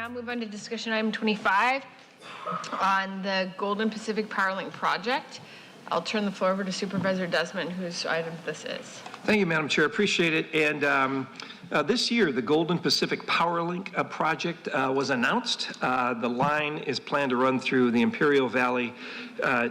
now move on to discussion item 25 on the Golden Pacific Powerlink project. I'll turn the floor over to Supervisor Desmond, whose item this is. Thank you, Madam Chair. I appreciate it. And this year, the Golden Pacific Powerlink project was announced. The line is planned to run through the Imperial Valley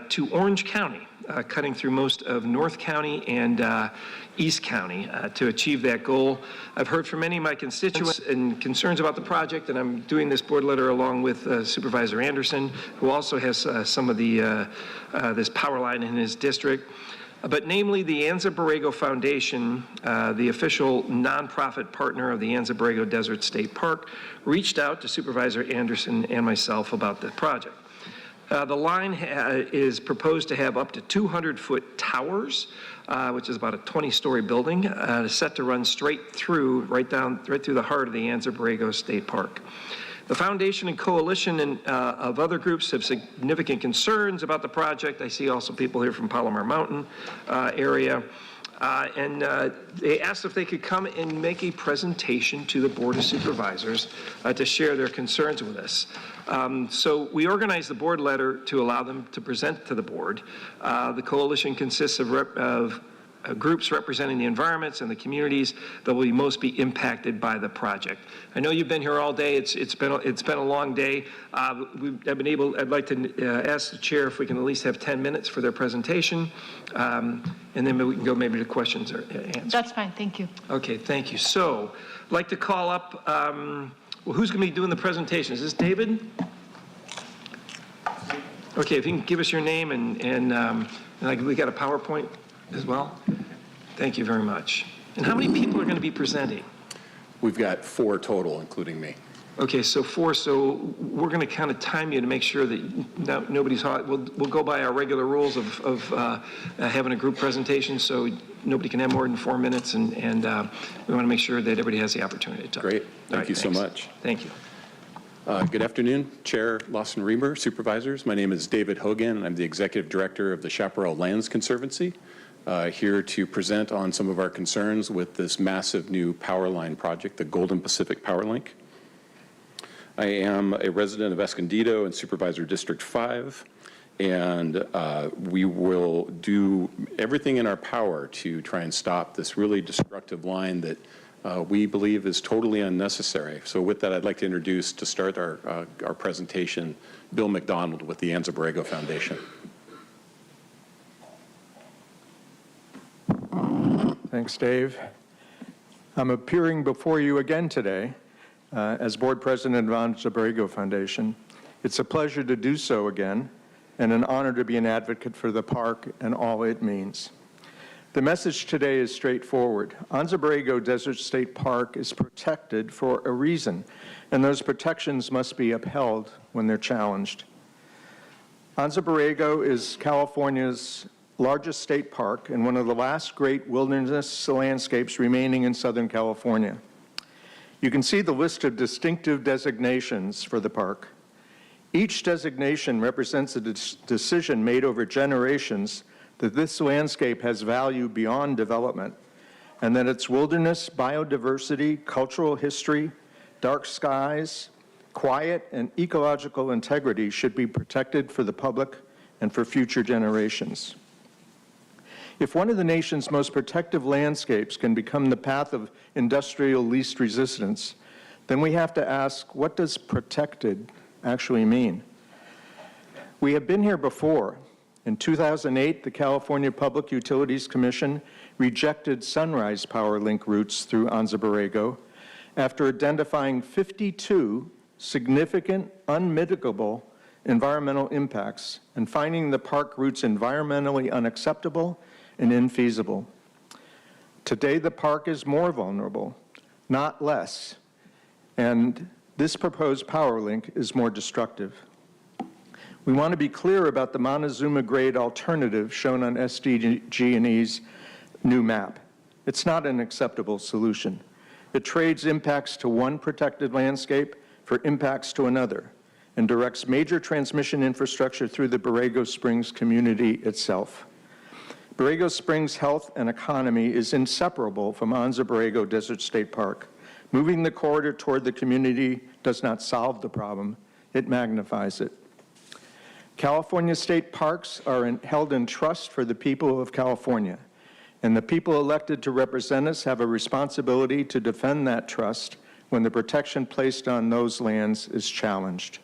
to Orange County, cutting through most of North County and East County to achieve that goal. I've heard from many of my constituents and concerns about the project, and I'm doing this board letter along with Supervisor Anderson, who also has some of the this power line in his district. But namely, the Anza Borrego Foundation, the official nonprofit partner of the Anza Borrego Desert State Park, reached out to Supervisor Anderson and myself about the project. The line is proposed to have up to 200-foot towers, which is about a 20-story building, set to run straight through, right through the heart of the Anza Borrego State Park. The foundation and coalition of other groups have significant concerns about the project. I see also people here from Palomar Mountain area. And they asked if they could come and make a presentation to the Board of Supervisors to share their concerns with us. So we organized the board letter to allow them to present to the board. The coalition consists of groups representing the environments and the communities that will most be impacted by the project. I know you've been here all day. It's been a long day. I'd like to ask the chair if we can at least have 10 minutes for their presentation, and then we can go maybe to questions or answers. That's fine. Thank you. Okay. Thank you. So, I'd like to call up. Well, who's going to be doing the presentation? Is this David? Okay. If you can give us your name and we got a PowerPoint as well. Thank you very much. And how many people are going to be presenting? We've got 4 total, including me. Okay, so 4. So we're going to kind of time you to make sure that nobody's hot. We'll go by our regular rules of having a group presentation, so nobody can have more than 4 minutes, and we want to make sure that everybody has the opportunity to talk. Great. Thank you so much. Thank you. Good afternoon, Chair Lawson-Remer, supervisors. My name is David Hogan. I'm the Executive Director of the Chaparral Lands Conservancy, here to present on some of our concerns with this massive new power line project, the Golden Pacific Powerlink. I am a resident of Escondido and Supervisor District 5, and we will do everything in our power to try and stop this really destructive line that we believe is totally unnecessary. So with that, I'd like to introduce, to start our presentation, Bill McDonald with the Anza Borrego Foundation. Thanks, Dave. I'm appearing before you again today as Board President of Anza Borrego Foundation. It's a pleasure to do so again, and an honor to be an advocate for the park and all it means. The message today is straightforward. Anza Borrego Desert State Park is protected for a reason, and those protections must be upheld when they're challenged. Anza Borrego is California's largest state park and one of the last great wilderness landscapes remaining in Southern California. You can see the list of distinctive designations for the park. Each designation represents a decision made over generations that this landscape has value beyond development, and that its wilderness, biodiversity, cultural history, dark skies, quiet, and ecological integrity should be protected for the public and for future generations. If one of the nation's most protective landscapes can become the path of industrial least resistance, then we have to ask, what does protected actually mean? We have been here before. In 2008, the California Public Utilities Commission rejected Sunrise Power Link routes through Anza Borrego after identifying 52 significant, unmitigable environmental impacts and finding the park routes environmentally unacceptable and infeasible. Today, the park is more vulnerable, not less, and this proposed power link is more destructive. We want to be clear about the Montezuma grade alternative shown on SDG&E's new map. It's not an acceptable solution. It trades impacts to one protected landscape for impacts to another and directs major transmission infrastructure through the Borrego Springs community itself. Borrego Springs' health and economy is inseparable from Anza Borrego Desert State Park. Moving the corridor toward the community does not solve the problem, it magnifies it. California state parks are held in trust for the people of California, and the people elected to represent us have a responsibility to defend that trust when the protection placed on those lands is challenged.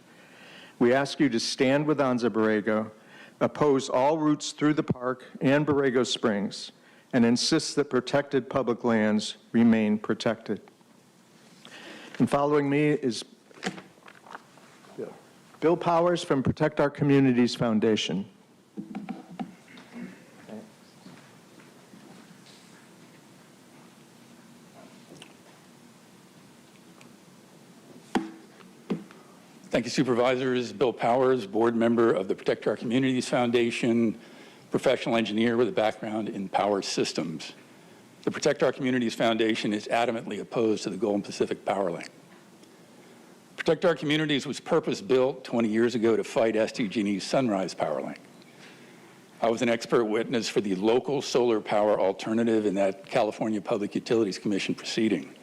We ask you to stand with Anza Borrego, oppose all routes through the park and Borrego Springs, and insist that protected public lands remain protected. And following me is Bill Powers from Protect Our Communities Foundation. Thank you, Supervisors. Bill Powers, board member of the Protect Our Communities Foundation, professional engineer with a background in power systems. The Protect Our Communities Foundation is adamantly opposed to the Golden Pacific Power Link. Protect Our Communities was purpose-built 20 years ago to fight SDG&E's Sunrise Power Link. I was an expert witness for the local solar power alternative in that California Public Utilities Commission proceeding.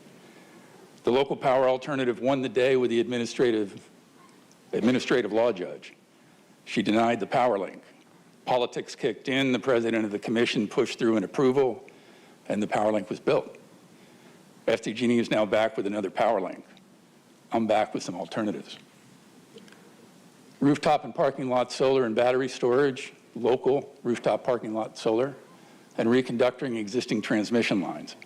The local power alternative won the day with the administrative law judge. She denied the power link. Politics kicked in, the president of the commission pushed through an approval, and the power link was built. SDG&E is now back with another power link. I'm back with some alternatives. Rooftop and parking lot solar and battery storage, local rooftop parking lot solar, and reconductoring existing transmission lines.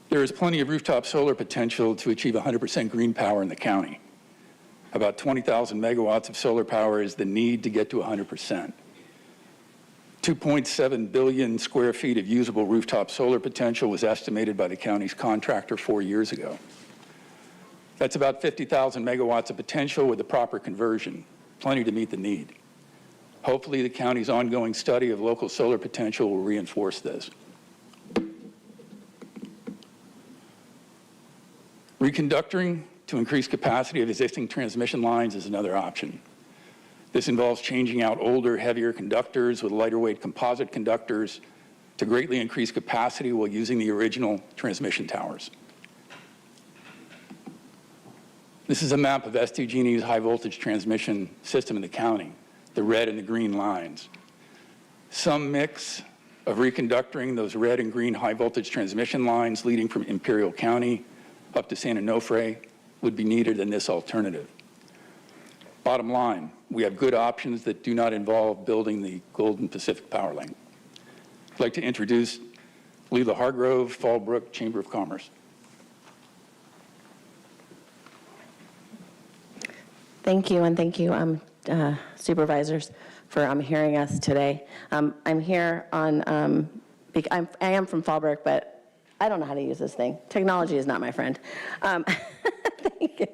There is plenty of rooftop solar potential to achieve 100% green power in the county. About 20,000 megawatts of solar power is the need to get to 100%. 2.7 billion square feet of usable rooftop solar potential was estimated by the county's contractor 4 years ago. That's about 50,000 megawatts of potential with the proper conversion, plenty to meet the need. Hopefully the county's ongoing study of local solar potential will reinforce this. Reconductoring to increase capacity of existing transmission lines is another option. This involves changing out older, heavier conductors with lighter weight composite conductors to greatly increase capacity while using the original transmission towers. This is a map of SDG&E's high voltage transmission system in the county, the red and the green lines. Some mix of reconductoring those red and green high voltage transmission lines leading from Imperial County up to San Onofre would be needed in this alternative. Bottom line, we have good options that do not involve building the Golden Pacific Power Link. I'd like to introduce Leela Hargrove, Fallbrook Chamber of Commerce. Thank you, and thank you, supervisors, for hearing us today. I'm here on, I am from Fallbrook, but I don't know how to use this thing. Technology is not my friend. Thank you.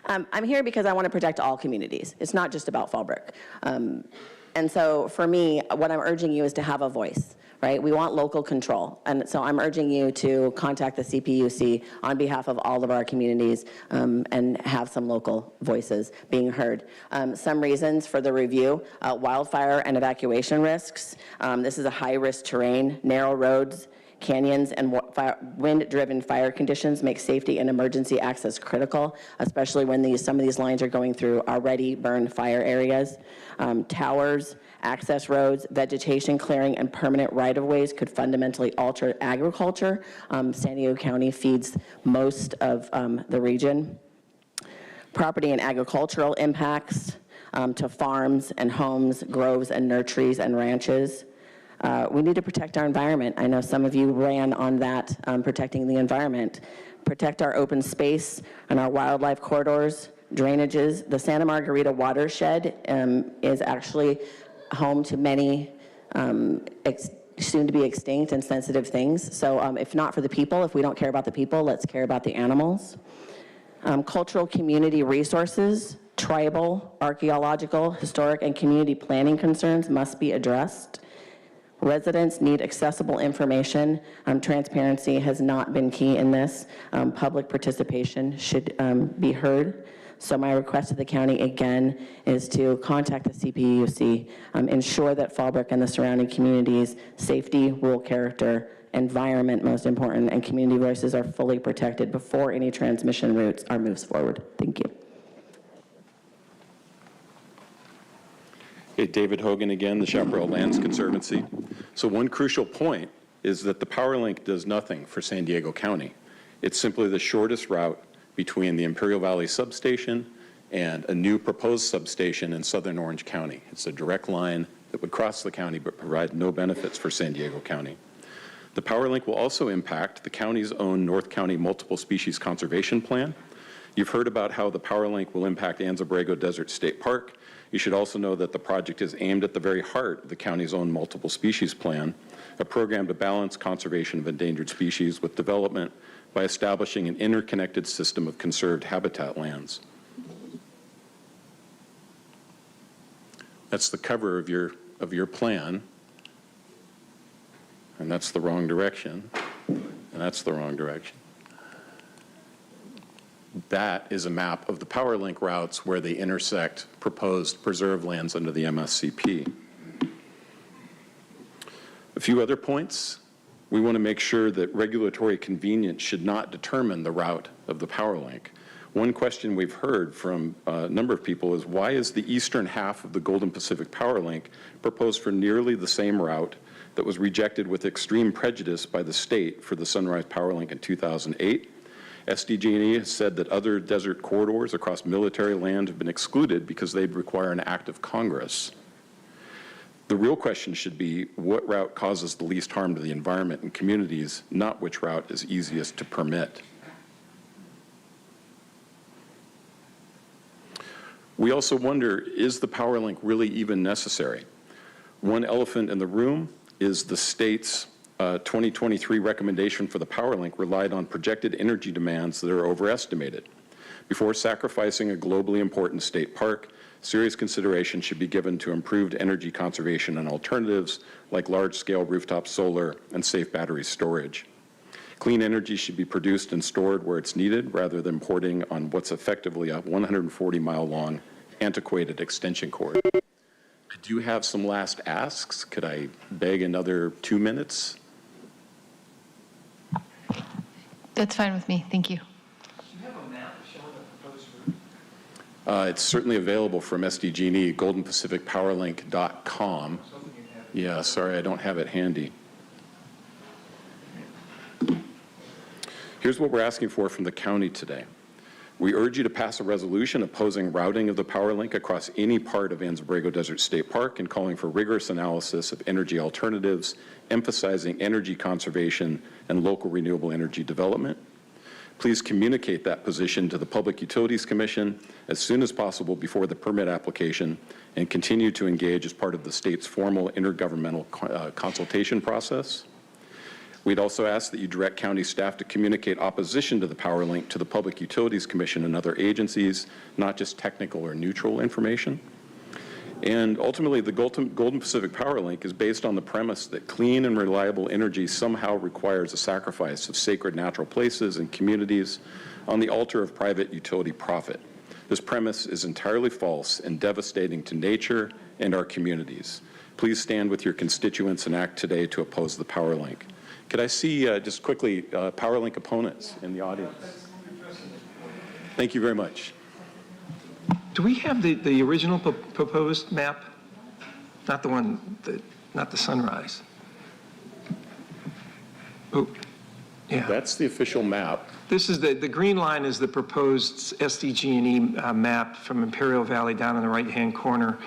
I'm here because I want to protect all communities. It's not just about Fallbrook. And so for me, what I'm urging you is to have a voice, right? We want local control. And so I'm urging you to contact the CPUC on behalf of all of our communities and have some local voices being heard. Some reasons for the review, wildfire and evacuation risks. This is a high-risk terrain, narrow roads, canyons, and wind-driven fire conditions make safety and emergency access critical, especially when some of these lines are going through already burned fire areas. Towers, access roads, vegetation clearing, and permanent right-of-ways could fundamentally alter agriculture. San Diego County feeds most of the region. Property and agricultural impacts to farms and homes, groves and nurseries and ranches. We need to protect our environment. I know some of you ran on that, protecting the environment. Protect our open space and our wildlife corridors, drainages. The Santa Margarita watershed is actually home to many soon to be extinct and sensitive things. So if not for the people, if we don't care about the people, let's care about the animals. Cultural community resources, tribal, archaeological, historic, and community planning concerns must be addressed. Residents need accessible information. Transparency has not been key in this. Public participation should be heard. So my request to the county again is to contact the CPUC, ensure that Fallbrook and the surrounding communities' safety, rural character, environment most important, and community voices are fully protected before any transmission routes are moves forward. Thank you. Hey, David Hogan again, the Chaparral Lands Conservancy. So one crucial point is that the power link does nothing for San Diego County. It's simply the shortest route between the Imperial Valley substation and a new proposed substation in southern Orange County. It's a direct line that would cross the county but provide no benefits for San Diego County. The power link will also impact the county's own North County Multiple Species Conservation Plan. You've heard about how the power link will impact Anza-Borrego Desert State Park. You should also know that the project is aimed at the very heart of the county's own multiple species plan, a program to balance conservation of endangered species with development by establishing an interconnected system of conserved habitat lands. That's the cover of your plan, and that's the wrong direction, and that's the wrong direction. That is a map of the power link routes where they intersect proposed preserved lands under the MSCP. A few other points. We want to make sure that regulatory convenience should not determine the route of the power link. One question we've heard from a number of people is, why is the eastern half of the Golden Pacific Power Link proposed for nearly the same route that was rejected with extreme prejudice by the state for the Sunrise Power Link in 2008? SDG&E has said that other desert corridors across military land have been excluded because they'd require an act of Congress. The real question should be, what route causes the least harm to the environment and communities, not which route is easiest to permit. We also wonder, is the power link really even necessary? One elephant in the room is the state's 2023 recommendation for the power link relied on projected energy demands that are overestimated. Before sacrificing a globally important state park, serious consideration should be given to improved energy conservation and alternatives like large-scale rooftop solar and safe battery storage. Clean energy should be produced and stored where it's needed rather than porting on what's effectively a 140-mile-long antiquated extension cord. I do have some last asks. Could I beg another 2 minutes? That's fine with me. Thank you. Do you have a map showing the proposed route? It's certainly available from SDG&E, goldenpacificpowerlink.com. Yeah, sorry, I don't have it handy. Here's what we're asking for from the county today. We urge you to pass a resolution opposing routing of the power link across any part of Anza-Borrego Desert State Park and calling for rigorous analysis of energy alternatives, emphasizing energy conservation and local renewable energy development. Please communicate that position to the Public Utilities Commission as soon as possible before the permit application and continue to engage as part of the state's formal intergovernmental consultation process. We'd also ask that you direct county staff to communicate opposition to the power link to the Public Utilities Commission and other agencies, not just technical or neutral information. And ultimately, the Golden Pacific Power Link is based on the premise that clean and reliable energy somehow requires a sacrifice of sacred natural places and communities on the altar of private utility profit. This premise is entirely false and devastating to nature and our communities. Please stand with your constituents and act today to oppose the power link. Could I see, just quickly, power link opponents in the audience? Thank you very much. Do we have the original proposed map? Not the one, not the Sunrise. Oh, yeah. That's the official map. This is the green line is the proposed SDG&E map from Imperial Valley down in the right-hand corner.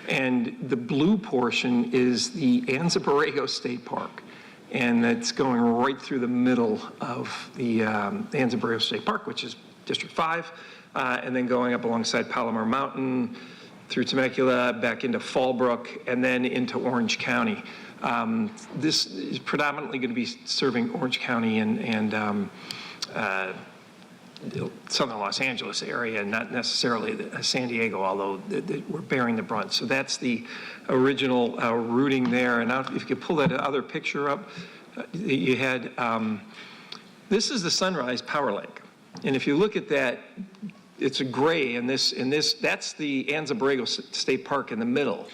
And the blue portion is the Anza-Borrego State Park. And that's going right through the middle of the Anza-Borrego State Park, which is District 5, and then going up alongside Palomar Mountain, through Temecula, back into Fallbrook, and then into Orange County. This is predominantly going to be serving Orange County and southern Los Angeles area, not necessarily San Diego, although we're bearing the brunt. So that's the original routing there. And now if you could pull that other picture up, you had, this is the Sunrise Power Link. And if you look at that, it's a gray, and that's the Anza-Borrego State Park in the middle.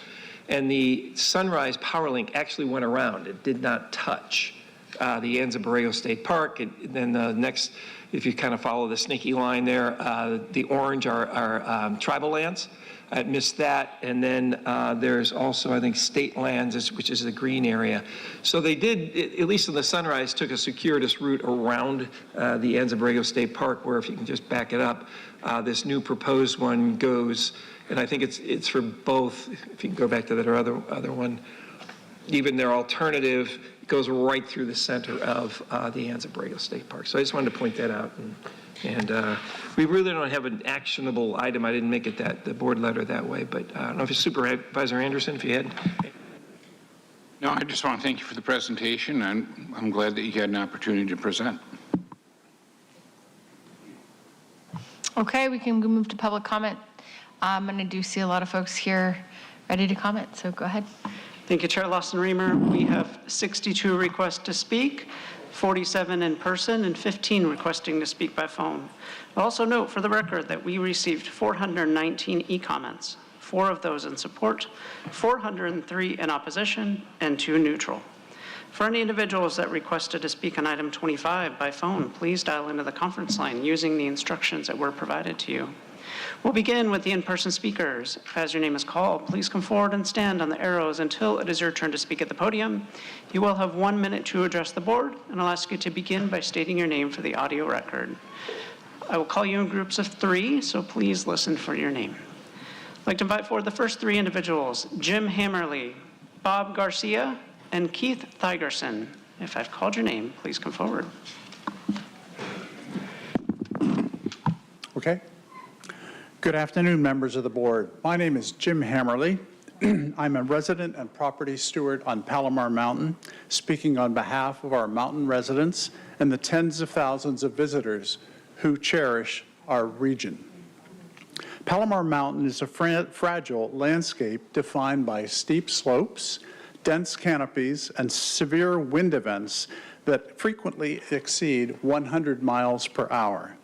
And the Sunrise Power Link actually went around. It did not touch the Anza Borrego State Park. And then the next, if you kind of follow the snaky line there, the orange are tribal lands. I missed that. And then there's also, I think, state lands, which is the green area. So they did, at least in the Sunrise, took a circuitous route around the Anza Borrego State Park, where if you can just back it up, this new proposed one goes, and I think it's for both, if you can go back to that other one, even their alternative goes right through the center of the Anza Borrego State Park. So I just wanted to point that out. And we really don't have an actionable item. I didn't make it the board letter that way, but I don't know if it's Supervisor Anderson, if you had. No, I just want to thank you for the presentation, and I'm glad that you had an opportunity to present. Okay, we can move to public comment. And I do see a lot of folks here ready to comment, so go ahead. Thank you, Chair Lawson-Remer. We have 62 requests to speak, 47 in person, and 15 requesting to speak by phone. I'll also note for the record that we received 419 e-comments, 4 of those in support, 403 in opposition, and 2 neutral. For any individuals that requested to speak on item 25 by phone, please dial into the conference line using the instructions that were provided to you. We'll begin with the in-person speakers. As your name is called, please come forward and stand on the arrows until it is your turn to speak at the podium. You will have 1 minute to address the board, and I'll ask you to begin by stating your name for the audio record. I will call you in groups of 3, so please listen for your name. I'd like to invite forward the first 3 individuals, Jim Hammerly, Bob Garcia, and Keith Thigerson. If I've called your name, please come forward. Okay. Good afternoon, members of the board. My name is Jim Hammerly. I'm a resident and property steward on Palomar Mountain, speaking on behalf of our mountain residents and the tens of thousands of visitors who cherish our region. Palomar Mountain is a fragile landscape defined by steep slopes, dense canopies, and severe wind events that frequently exceed 100 miles per hour.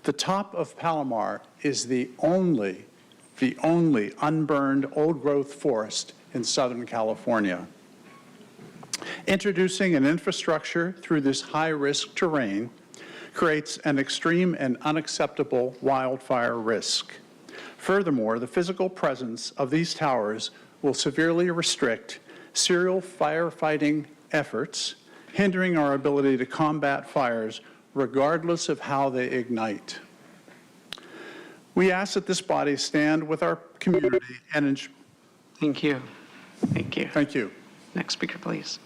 The top of Palomar is the only unburned old-growth forest in Southern California. Introducing an infrastructure through this high-risk terrain creates an extreme and unacceptable wildfire risk. Furthermore, the physical presence of these towers will severely restrict serial firefighting efforts, hindering our ability to combat fires regardless of how they ignite. We ask that this body stand with our community and Thank you. Thank you. Thank you. Next speaker, please.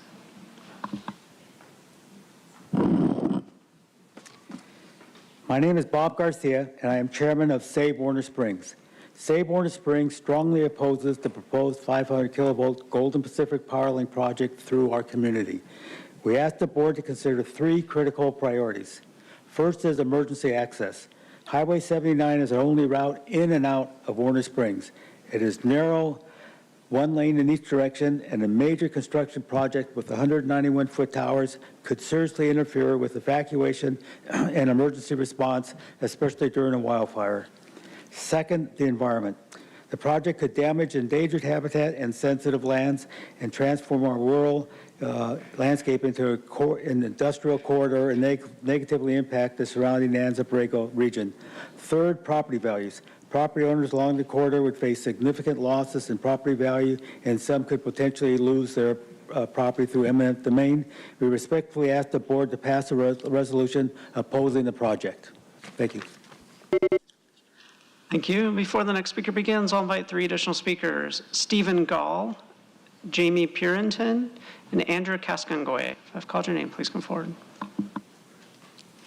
My name is Bob Garcia, and I am chairman of Save Warner Springs. Save Warner Springs strongly opposes the proposed 500 kilovolt Golden Pacific Powerlink project through our community. We ask the board to consider 3 critical priorities. First is emergency access. Highway 79 is our only route in and out of Warner Springs. It is narrow, 1 lane in each direction, and a major construction project with 191-foot towers could seriously interfere with evacuation and emergency response, especially during a wildfire. Second, the environment. The project could damage endangered habitat and sensitive lands and transform our rural landscape into an industrial corridor and negatively impact the surrounding Anza Borrego region. Third, property values. Property owners along the corridor would face significant losses in property value, and some could potentially lose their property through eminent domain. We respectfully ask the board to pass a resolution opposing the project. Thank you. Thank you. Before the next speaker begins, I'll invite 3 additional speakers, Stephen Gall, Jamie Purinton, and Andrew Cascangoye. If I've called your name, please come forward.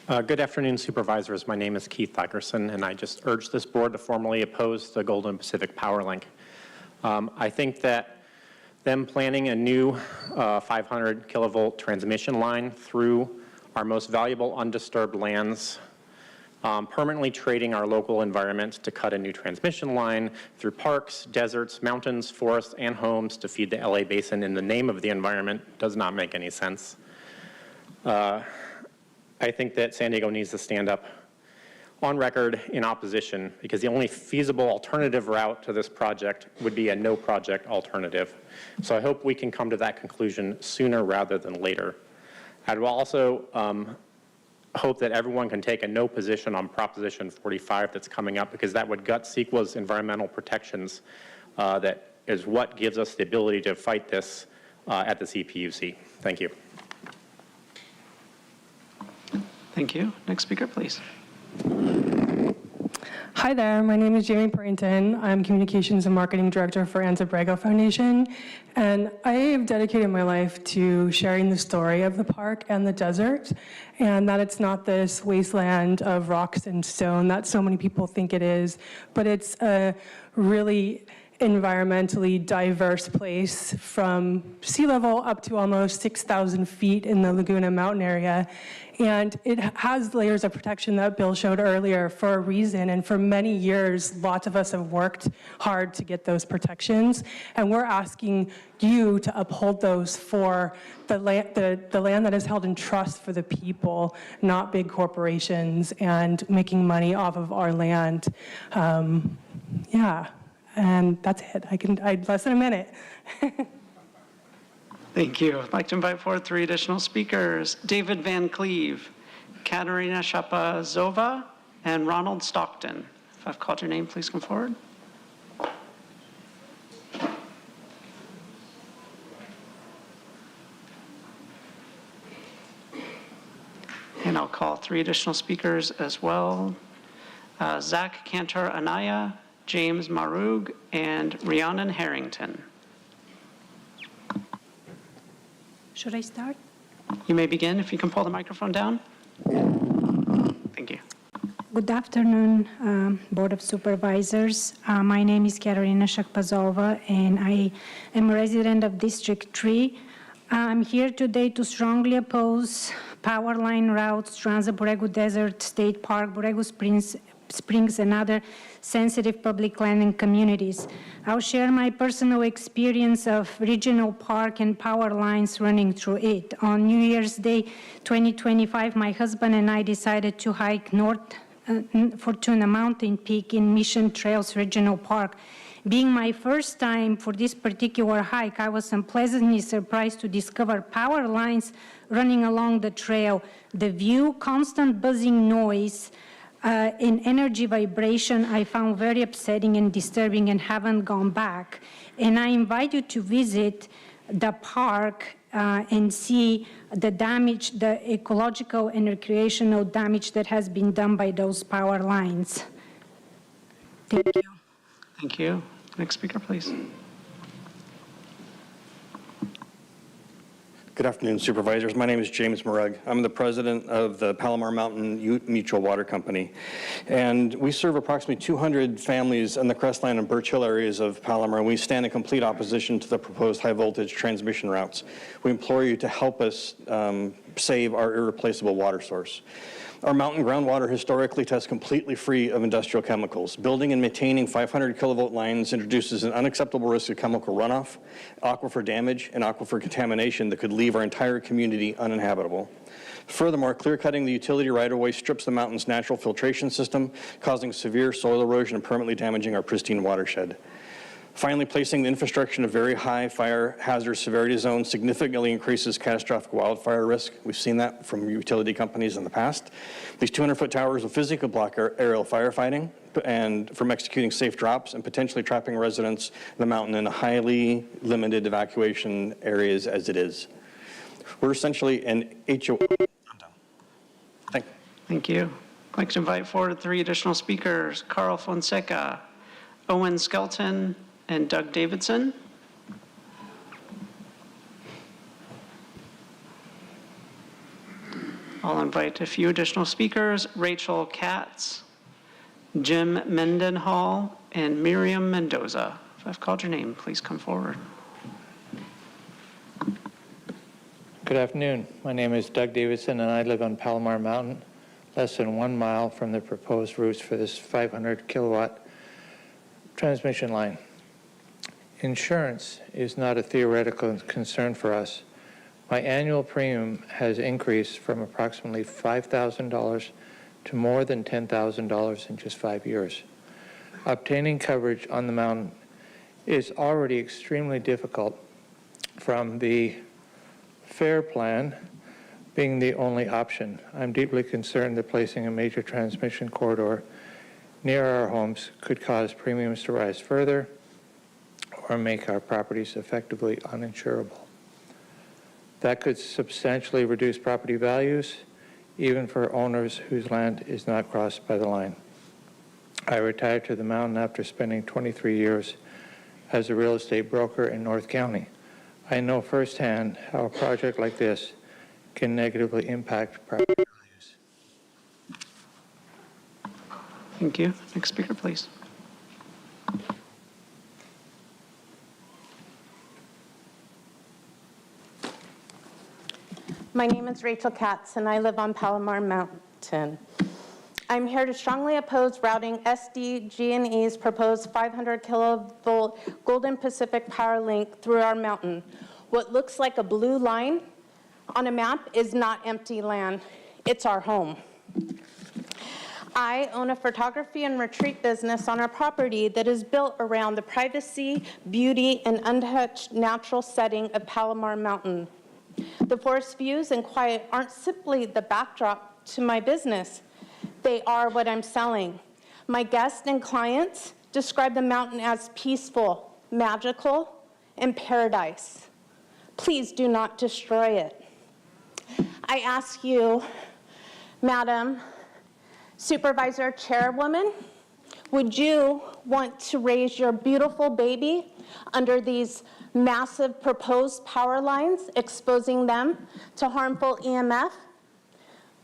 Good afternoon, supervisors. My name is Keith Thigerson, and I just urge this board to formally oppose the Golden Pacific Powerlink. I think that them planning a new 500 kilovolt transmission line through our most valuable undisturbed lands, permanently trading our local environment to cut a new transmission line through parks, deserts, mountains, forests, and homes to feed the LA basin in the name of the environment does not make any sense. I think that San Diego needs to stand up on record in opposition, because the only feasible alternative route to this project would be a no project alternative. So I hope we can come to that conclusion sooner rather than later. I'd also hope that everyone can take a no position on Proposition 45 that's coming up, because that would gut CEQA's environmental protections. That is what gives us the ability to fight this at the CPUC. Thank you. Thank you. Next speaker, please. Hi there, my name is Jamie Parrington. I'm Communications and Marketing Director for Anza Borrego Foundation, and I have dedicated my life to sharing the story of the park and the desert, and that it's not this wasteland of rocks and stone that so many people think it is, but it's a really environmentally diverse place from sea level up to almost 6,000 feet in the Laguna Mountain area. And it has layers of protection that Bill showed earlier for a reason. And for many years, lots of us have worked hard to get those protections. And we're asking you to uphold those for the land that is held in trust for the people, not big corporations and making money off of our land. Yeah. And that's it. I less than a minute. Thank you. I'd like to invite forward 3 additional speakers: David Van Cleve, Katerina Shapazova, and Ronald Stockton. If I've called your name, please come forward. And I'll call 3 additional speakers as well: Zach Cantor Anaya, James Marug, and Rhiannon Harrington. Should I start? You may begin if you can pull the microphone down. Thank you. Good afternoon, Board of Supervisors. My name is Katerina Shakpazova, and I am a resident of District 3. I'm here today to strongly oppose power line routes, Anza Borrego Desert State Park, Borrego Springs, and other sensitive public land and communities. I'll share my personal experience of regional park and power lines running through it. On New Year's Day 2025, my husband and I decided to hike north Fortuna Mountain Peak in Mission Trails Regional Park. Being my first time for this particular hike, I was unpleasantly surprised to discover power lines running along the trail. The view, constant buzzing noise, in energy vibration, I found very upsetting and disturbing and haven't gone back. And I invite you to visit the park and see the damage, the ecological and recreational damage that has been done by those power lines. Thank you. Thank you. Next speaker, please. Good afternoon, Supervisors. My name is James Marug. I'm the president of the Palomar Mountain Mutual Water Company. And we serve approximately 200 families in the Crestline and Birch Hill areas of Palomar, and we stand in complete opposition to the proposed high-voltage transmission routes. We implore you to help us save our irreplaceable water source. Our mountain groundwater historically tests completely free of industrial chemicals. Building and maintaining 500 kilovolt lines introduces an unacceptable risk of chemical runoff, aquifer damage, and aquifer contamination that could leave our entire community uninhabitable. Furthermore, clear-cutting the utility right-of-way strips the mountain's natural filtration system, causing severe soil erosion and permanently damaging our pristine watershed. Finally, placing the infrastructure in a very high fire hazard severity zone significantly increases catastrophic wildfire risk. We've seen that from utility companies in the past. These 200-foot towers will physically block aerial firefighting and from executing safe drops and potentially trapping residents of the mountain in highly limited evacuation areas as it is. We're essentially an HOA. I'm done. Thank you. Thank you. I'd like to invite forward 3 additional speakers: Carl Fonseca, Owen Skelton, and Doug Davidson. I'll invite a few additional speakers: Rachel Katz, Jim Mendenhall, and Miriam Mendoza. If I've called your name, please come forward. Good afternoon. My name is Doug Davidson, and I live on Palomar Mountain, less than 1 mile from the proposed routes for this 500 kilowatt transmission line. Insurance is not a theoretical concern for us. My annual premium has increased from approximately $5,000 to more than $10,000 in just 5 years. Obtaining coverage on the mountain is already extremely difficult. From the FAIR plan, being the only option. I'm deeply concerned that placing a major transmission corridor near our homes could cause premiums to rise further or make our properties effectively uninsurable. That could substantially reduce property values, even for owners whose land is not crossed by the line. I retired to the mountain after spending 23 years as a real estate broker in North County. I know firsthand how a project like this can negatively impact property values. Thank you. Next speaker, please. My name is Rachel Katz, and I live on Palomar Mountain. I'm here to strongly oppose routing SDG&E's proposed 500 kilovolt Golden Pacific Power Link through our mountain. What looks like a blue line on a map is not empty land. It's our home. I own a photography and retreat business on our property that is built around the privacy, beauty, and untouched natural setting of Palomar Mountain. The forest views and quiet aren't simply the backdrop to my business. They are what I'm selling. My guests and clients describe the mountain as peaceful, magical, and paradise. Please do not destroy it. I ask you, Madam Supervisor Chairwoman, would you want to raise your beautiful baby under these massive proposed power lines, exposing them to harmful EMF?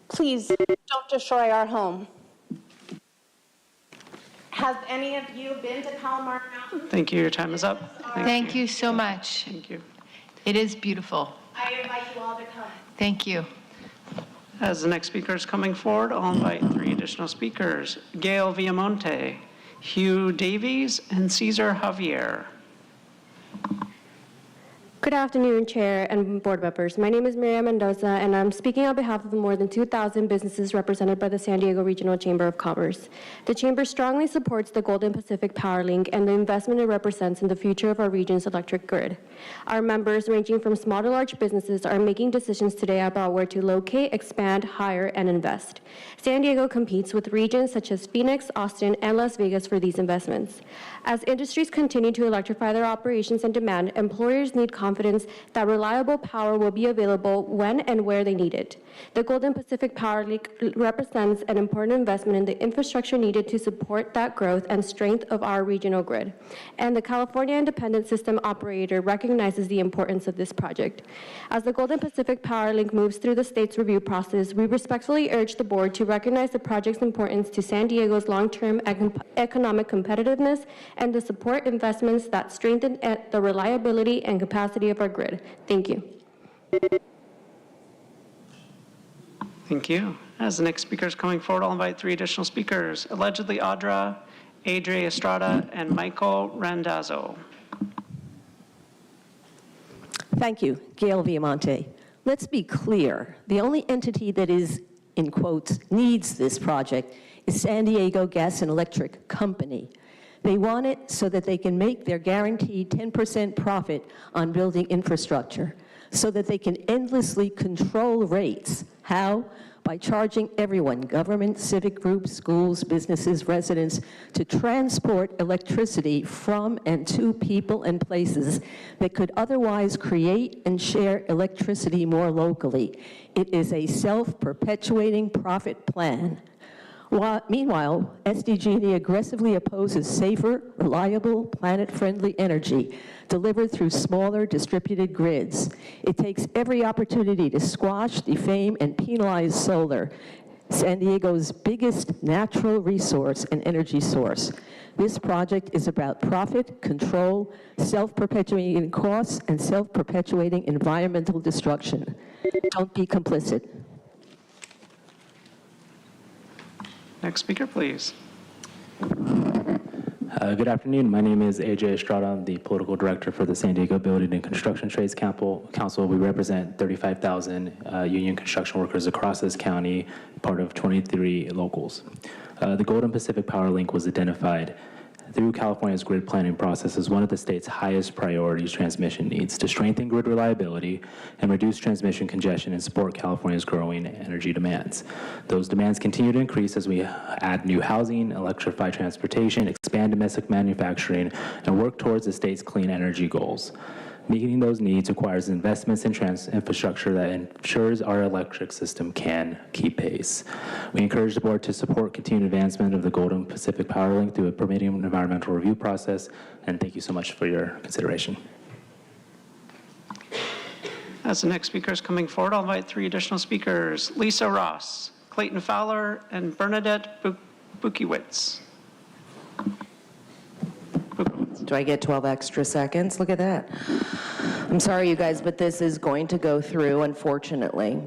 Please don't destroy our home. Has any of you been to Palomar Mountain? Thank you. Your time is up. Thank you so much. Thank you. It is beautiful. I invite you all to come. Thank you. As the next speaker is coming forward, I'll invite 3 additional speakers: Gail Villamonte, Hugh Davies, and Cesar Javier. Good afternoon, Chair and board members. My name is Miriam Mendoza, and I'm speaking on behalf of the more than 2,000 businesses represented by the San Diego Regional Chamber of Commerce. The Chamber strongly supports the Golden Pacific Power Link and the investment it represents in the future of our region's electric grid. Our members, ranging from small to large businesses, are making decisions today about where to locate, expand, hire, and invest. San Diego competes with regions such as Phoenix, Austin, and Las Vegas for these investments. As industries continue to electrify their operations and demand, employers need confidence that reliable power will be available when and where they need it. The Golden Pacific Power Link represents an important investment in the infrastructure needed to support that growth and strength of our regional grid. And the California Independent System Operator recognizes the importance of this project. As the Golden Pacific Power Link moves through the state's review process, we respectfully urge the board to recognize the project's importance to San Diego's long-term economic competitiveness and to support investments that strengthen the reliability and capacity of our grid. Thank you. Thank you. As the next speaker is coming forward, I'll invite 3 additional speakers: allegedly Audra, Adria Estrada, and Michael Randazzo. Thank you, Gail Villamonte. Let's be clear. The only entity that is, in quotes, needs this project is San Diego Gas and Electric Company. They want it so that they can make their guaranteed 10% profit on building infrastructure, so that they can endlessly control rates. How? By charging everyone, government, civic groups, schools, businesses, residents, to transport electricity from and to people and places that could otherwise create and share electricity more locally. It is a self-perpetuating profit plan. Meanwhile, SDG&E aggressively opposes safer, reliable, planet-friendly energy delivered through smaller distributed grids. It takes every opportunity to squash, defame, and penalize solar, San Diego's biggest natural resource and energy source. This project is about profit, control, self-perpetuating costs, and self-perpetuating environmental destruction. Don't be complicit. Next speaker, please. Good afternoon. My name is AJ Estrada. I'm the political director for the San Diego Building and Construction Trades Council. We represent 35,000 union construction workers across this county, part of 23 locals. The Golden Pacific Power Link was identified through California's grid planning process as one of the state's highest priority transmission needs to strengthen grid reliability and reduce transmission congestion and support California's growing energy demands. Those demands continue to increase as we add new housing, electrify transportation, expand domestic manufacturing, and work towards the state's clean energy goals. Meeting those needs requires investments in infrastructure that ensures our electric system can keep pace. We encourage the board to support continued advancement of the Golden Pacific Power Link through a permitting and environmental review process, and thank you so much for your consideration. As the next speaker is coming forward, I'll invite 3 additional speakers: Lisa Ross, Clayton Fowler, and Bernadette Bukiewicz. Do I get 12 extra seconds? Look at that. I'm sorry, you guys, but this is going to go through, unfortunately.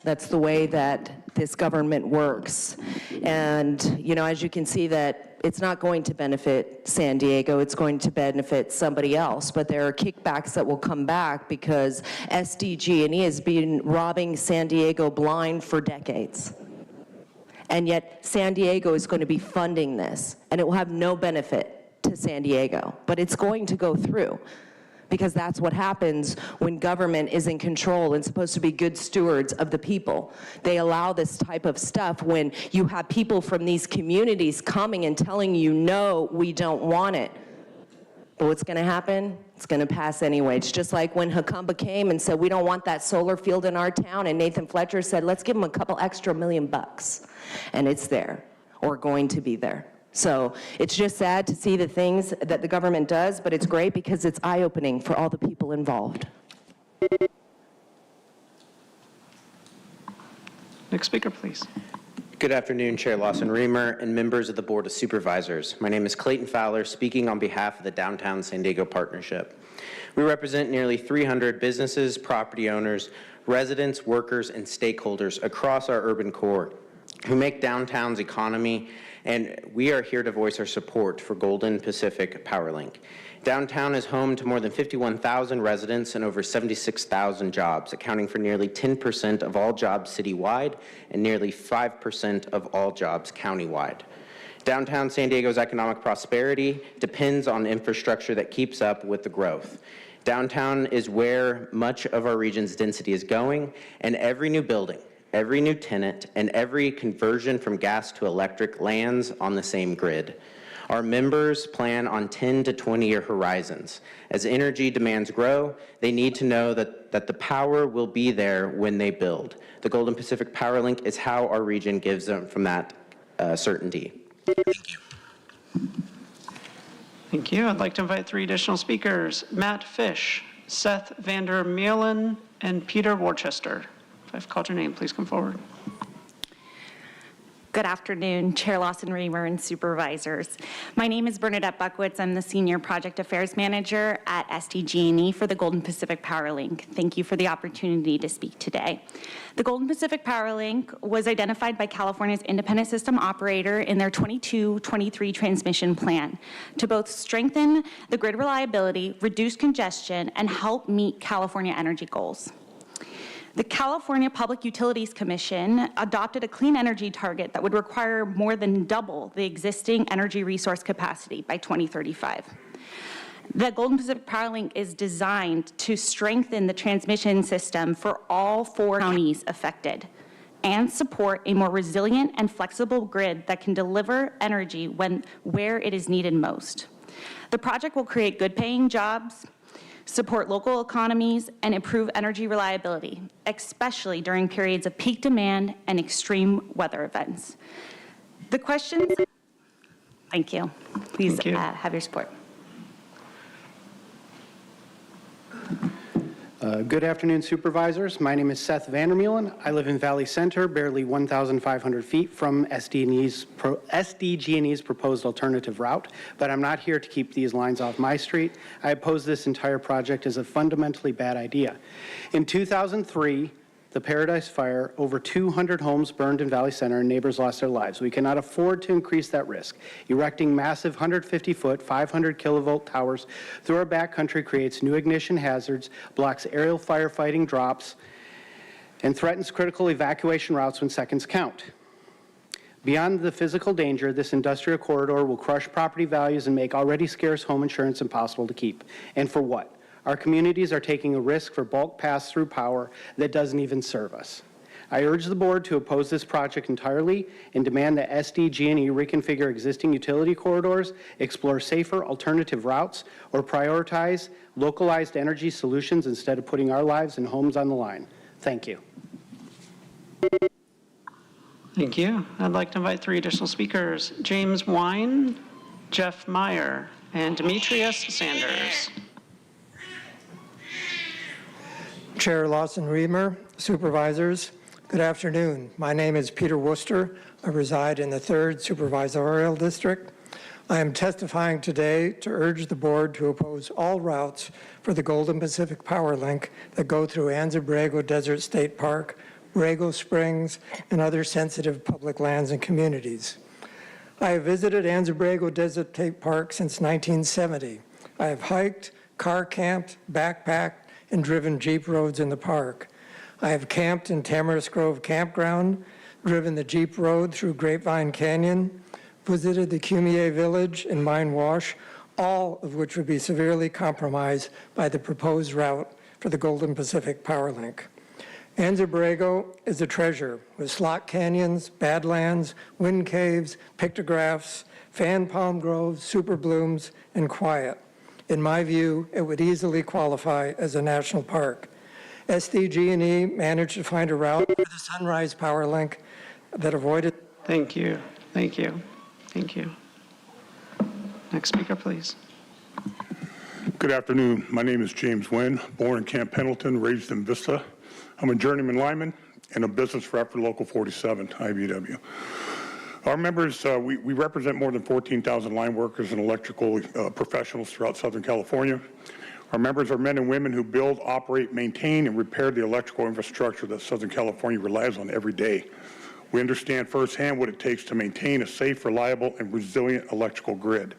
That's the way that this government works. And, you know, as you can see that it's not going to benefit San Diego, it's going to benefit somebody else. But there are kickbacks that will come back because SDG&E has been robbing San Diego blind for decades. And yet San Diego is going to be funding this, and it will have no benefit to San Diego, but it's going to go through because that's what happens when government is in control and supposed to be good stewards of the people. They allow this type of stuff when you have people from these communities coming and telling you, no, we don't want it. But what's going to happen? It's going to pass anyway. It's just like when Hakamba came and said, we don't want that solar field in our town, and Nathan Fletcher said, let's give them a couple extra $1 million, and it's there, or going to be there. So it's just sad to see the things that the government does, but it's great because it's eye-opening for all the people involved. Next speaker, please. Good afternoon, Chair Lawson-Remer and members of the Board of Supervisors. My name is Clayton Fowler, speaking on behalf of the Downtown San Diego Partnership. We represent nearly 300 businesses, property owners, residents, workers, and stakeholders across our urban core who make downtown's economy, and we are here to voice our support for Golden Pacific Power Link. Downtown is home to more than 51,000 residents and over 76,000 jobs, accounting for nearly 10% of all jobs citywide and nearly 5% of all jobs countywide. Downtown San Diego's economic prosperity depends on infrastructure that keeps up with the growth. Downtown is where much of our region's density is going, and every new building, every new tenant, and every conversion from gas to electric lands on the same grid. Our members plan on 10 to 20-year horizons. As energy demands grow, they need to know that the power will be there when they build. The Golden Pacific Power Link is how our region gives them from that certainty. Thank you. Thank you. I'd like to invite 3 additional speakers: Matt Fish, Seth Vander Meulen, and Peter Worcester. If I've called your name, please come forward. Good afternoon, Chair Lawson-Remer and supervisors. My name is Bernadette Bukiewicz. I'm the Senior Project Affairs Manager at SDG&E for the Golden Pacific Power Link. Thank you for the opportunity to speak today. The Golden Pacific Power Link was identified by California's independent system operator in their 22-23 transmission plan to both strengthen the grid reliability, reduce congestion, and help meet California energy goals. The California Public Utilities Commission adopted a clean energy target that would require more than double the existing energy resource capacity by 2035. The Golden Pacific Power Link is designed to strengthen the transmission system for all 4 counties affected and support a more resilient and flexible grid that can deliver energy where it is needed most. The project will create good-paying jobs, support local economies, and improve energy reliability, especially during periods of peak demand and extreme weather events. The questions, thank you. Please have your support. Good afternoon, supervisors. My name is Seth Vander Meulen. I live in Valley Center, barely 1,500 feet from SDG&E's proposed alternative route, but I'm not here to keep these lines off my street. I oppose this entire project as a fundamentally bad idea. In 2003, the Paradise Fire, over 200 homes burned in Valley Center and neighbors lost their lives. We cannot afford to increase that risk. Erecting massive 150-foot, 500 kilovolt towers through our backcountry creates new ignition hazards, blocks aerial firefighting drops, and threatens critical evacuation routes when seconds count. Beyond the physical danger, this industrial corridor will crush property values and make already scarce home insurance impossible to keep. And for what? Our communities are taking a risk for bulk pass-through power that doesn't even serve us. I urge the board to oppose this project entirely and demand that SDG&E reconfigure existing utility corridors, explore safer alternative routes, or prioritize localized energy solutions instead of putting our lives and homes on the line. Thank you. Thank you. I'd like to invite 3 additional speakers, James Wine, Jeff Meyer, and Demetrius Sanders. Chair Lawson-Remer, supervisors, good afternoon. My name is Peter Worcester. I reside in the 3rd Supervisorial District. I am testifying today to urge the board to oppose all routes for the Golden Pacific Power Link that go through Anza Borrego Desert State Park, Borrego Springs, and other sensitive public lands and communities. I have visited Anza Borrego Desert State Park since 1970. I have hiked, car camped, backpacked, and driven Jeep roads in the park. I have camped in Tamarisk Grove Campground, driven the Jeep Road through Grapevine Canyon, visited the Cumier Village and Mine Wash, all of which would be severely compromised by the proposed route for the Golden Pacific Power Link. Anza Borrego is a treasure with slot canyons, badlands, wind caves, pictographs, fan palm groves, super blooms, and quiet. In my view, it would easily qualify as a national park. SDG&E managed to find a route for the Sunrise Power Link that avoided. Thank you. Thank you. Thank you. Next speaker, please. Good afternoon. My name is James Wynn, born in Camp Pendleton, raised in Vista. I'm a journeyman lineman and a business rep for Local 47, IBW. Our members, we represent more than 14,000 line workers and electrical professionals throughout Southern California. Our members are men and women who build, operate, maintain, and repair the electrical infrastructure that Southern California relies on every day. We understand firsthand what it takes to maintain a safe, reliable, and resilient electrical grid.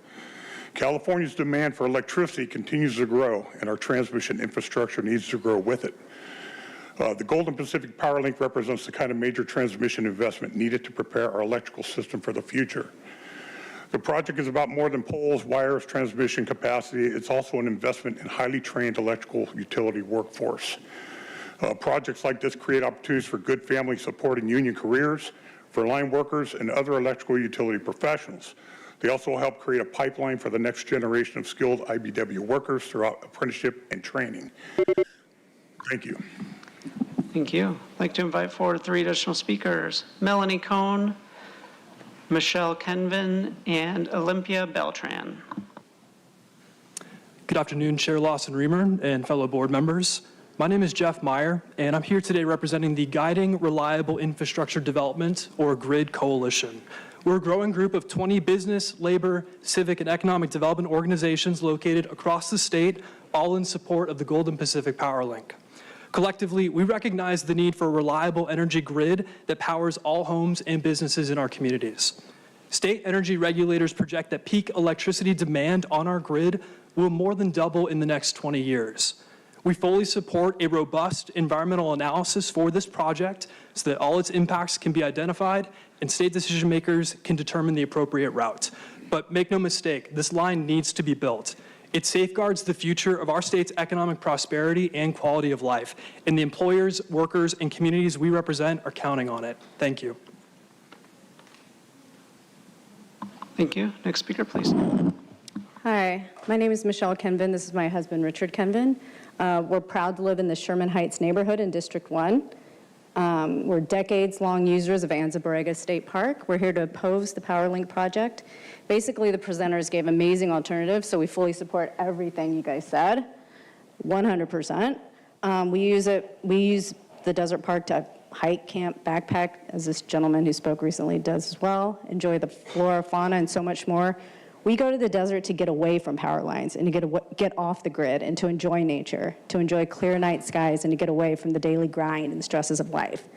California's demand for electricity continues to grow, and our transmission infrastructure needs to grow with it. The Golden Pacific Power Link represents the kind of major transmission investment needed to prepare our electrical system for the future. The project is about more than poles, wires, transmission capacity. It's also an investment in highly trained electrical utility workforce. Projects like this create opportunities for good family supporting union careers, for line workers and other electrical utility professionals. They also help create a pipeline for the next generation of skilled IBW workers throughout apprenticeship and training. Thank you. Thank you. I'd like to invite forward 3 additional speakers, Melanie Cohn, Michelle Kenvin, and Olympia Beltran. Good afternoon, Chair Lawson-Remer and fellow board members. My name is Jeff Meyer, and I'm here today representing the Guiding Reliable Infrastructure Development, or GRID Coalition. We're a growing group of 20 business, labor, civic, and economic development organizations located across the state, all in support of the Golden Pacific Power Link. Collectively, we recognize the need for a reliable energy grid that powers all homes and businesses in our communities. State energy regulators project that peak electricity demand on our grid will more than double in the next 20 years. We fully support a robust environmental analysis for this project so that all its impacts can be identified and state decision makers can determine the appropriate route. But make no mistake, this line needs to be built. It safeguards the future of our state's economic prosperity and quality of life, and the employers, workers, and communities we represent are counting on it. Thank you. Thank you. Next speaker, please. Hi, my name is Michelle Kenvin. This is my husband, Richard Kenvin. We're proud to live in the Sherman Heights neighborhood in District 1. We're decades-long users of Anza Borrego State Park. We're here to oppose the PowerLink project. Basically, the presenters gave amazing alternatives, so we fully support everything you guys said, 100%. We use the desert park to hike, camp, backpack, as this gentleman who spoke recently does as well, enjoy the flora, fauna, and so much more. We go to the desert to get away from power lines and to get off the grid and to enjoy nature, to enjoy clear night skies and to get away from the daily grind and the stresses of life.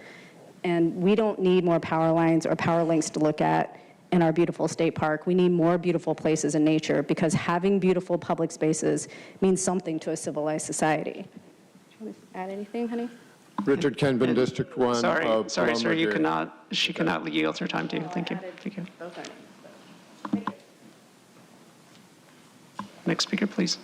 And we don't need more power lines or power links to look at in our beautiful state park. We need more beautiful places in nature because having beautiful public spaces means something to a civilized society. Do you want to add anything, honey? Richard Kenvin, District 1 Sorry, of sir, Paloma-Gary. she cannot yield her time to you. Thank you. Thank you. Next speaker, please.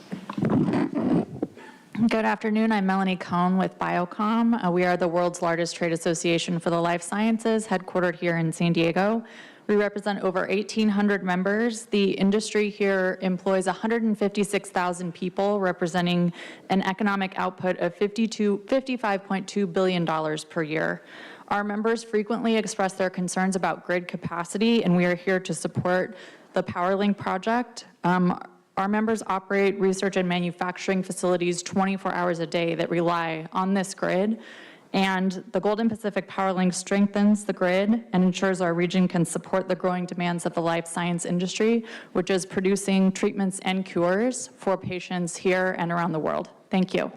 Good afternoon. I'm Melanie Cohn with Biocom. We are the world's largest trade association for the life sciences, headquartered here in San Diego. We represent over 1,800 members. The industry here employs 156,000 people, representing an economic output of $55.2 billion per year. Our members frequently express their concerns about grid capacity, and we are here to support the PowerLink project. Our members operate research and manufacturing facilities 24 hours a day that rely on this grid. And the Golden Pacific PowerLink strengthens the grid and ensures our region can support the growing demands of the life science industry, which is producing treatments and cures for patients here and around the world. Thank you.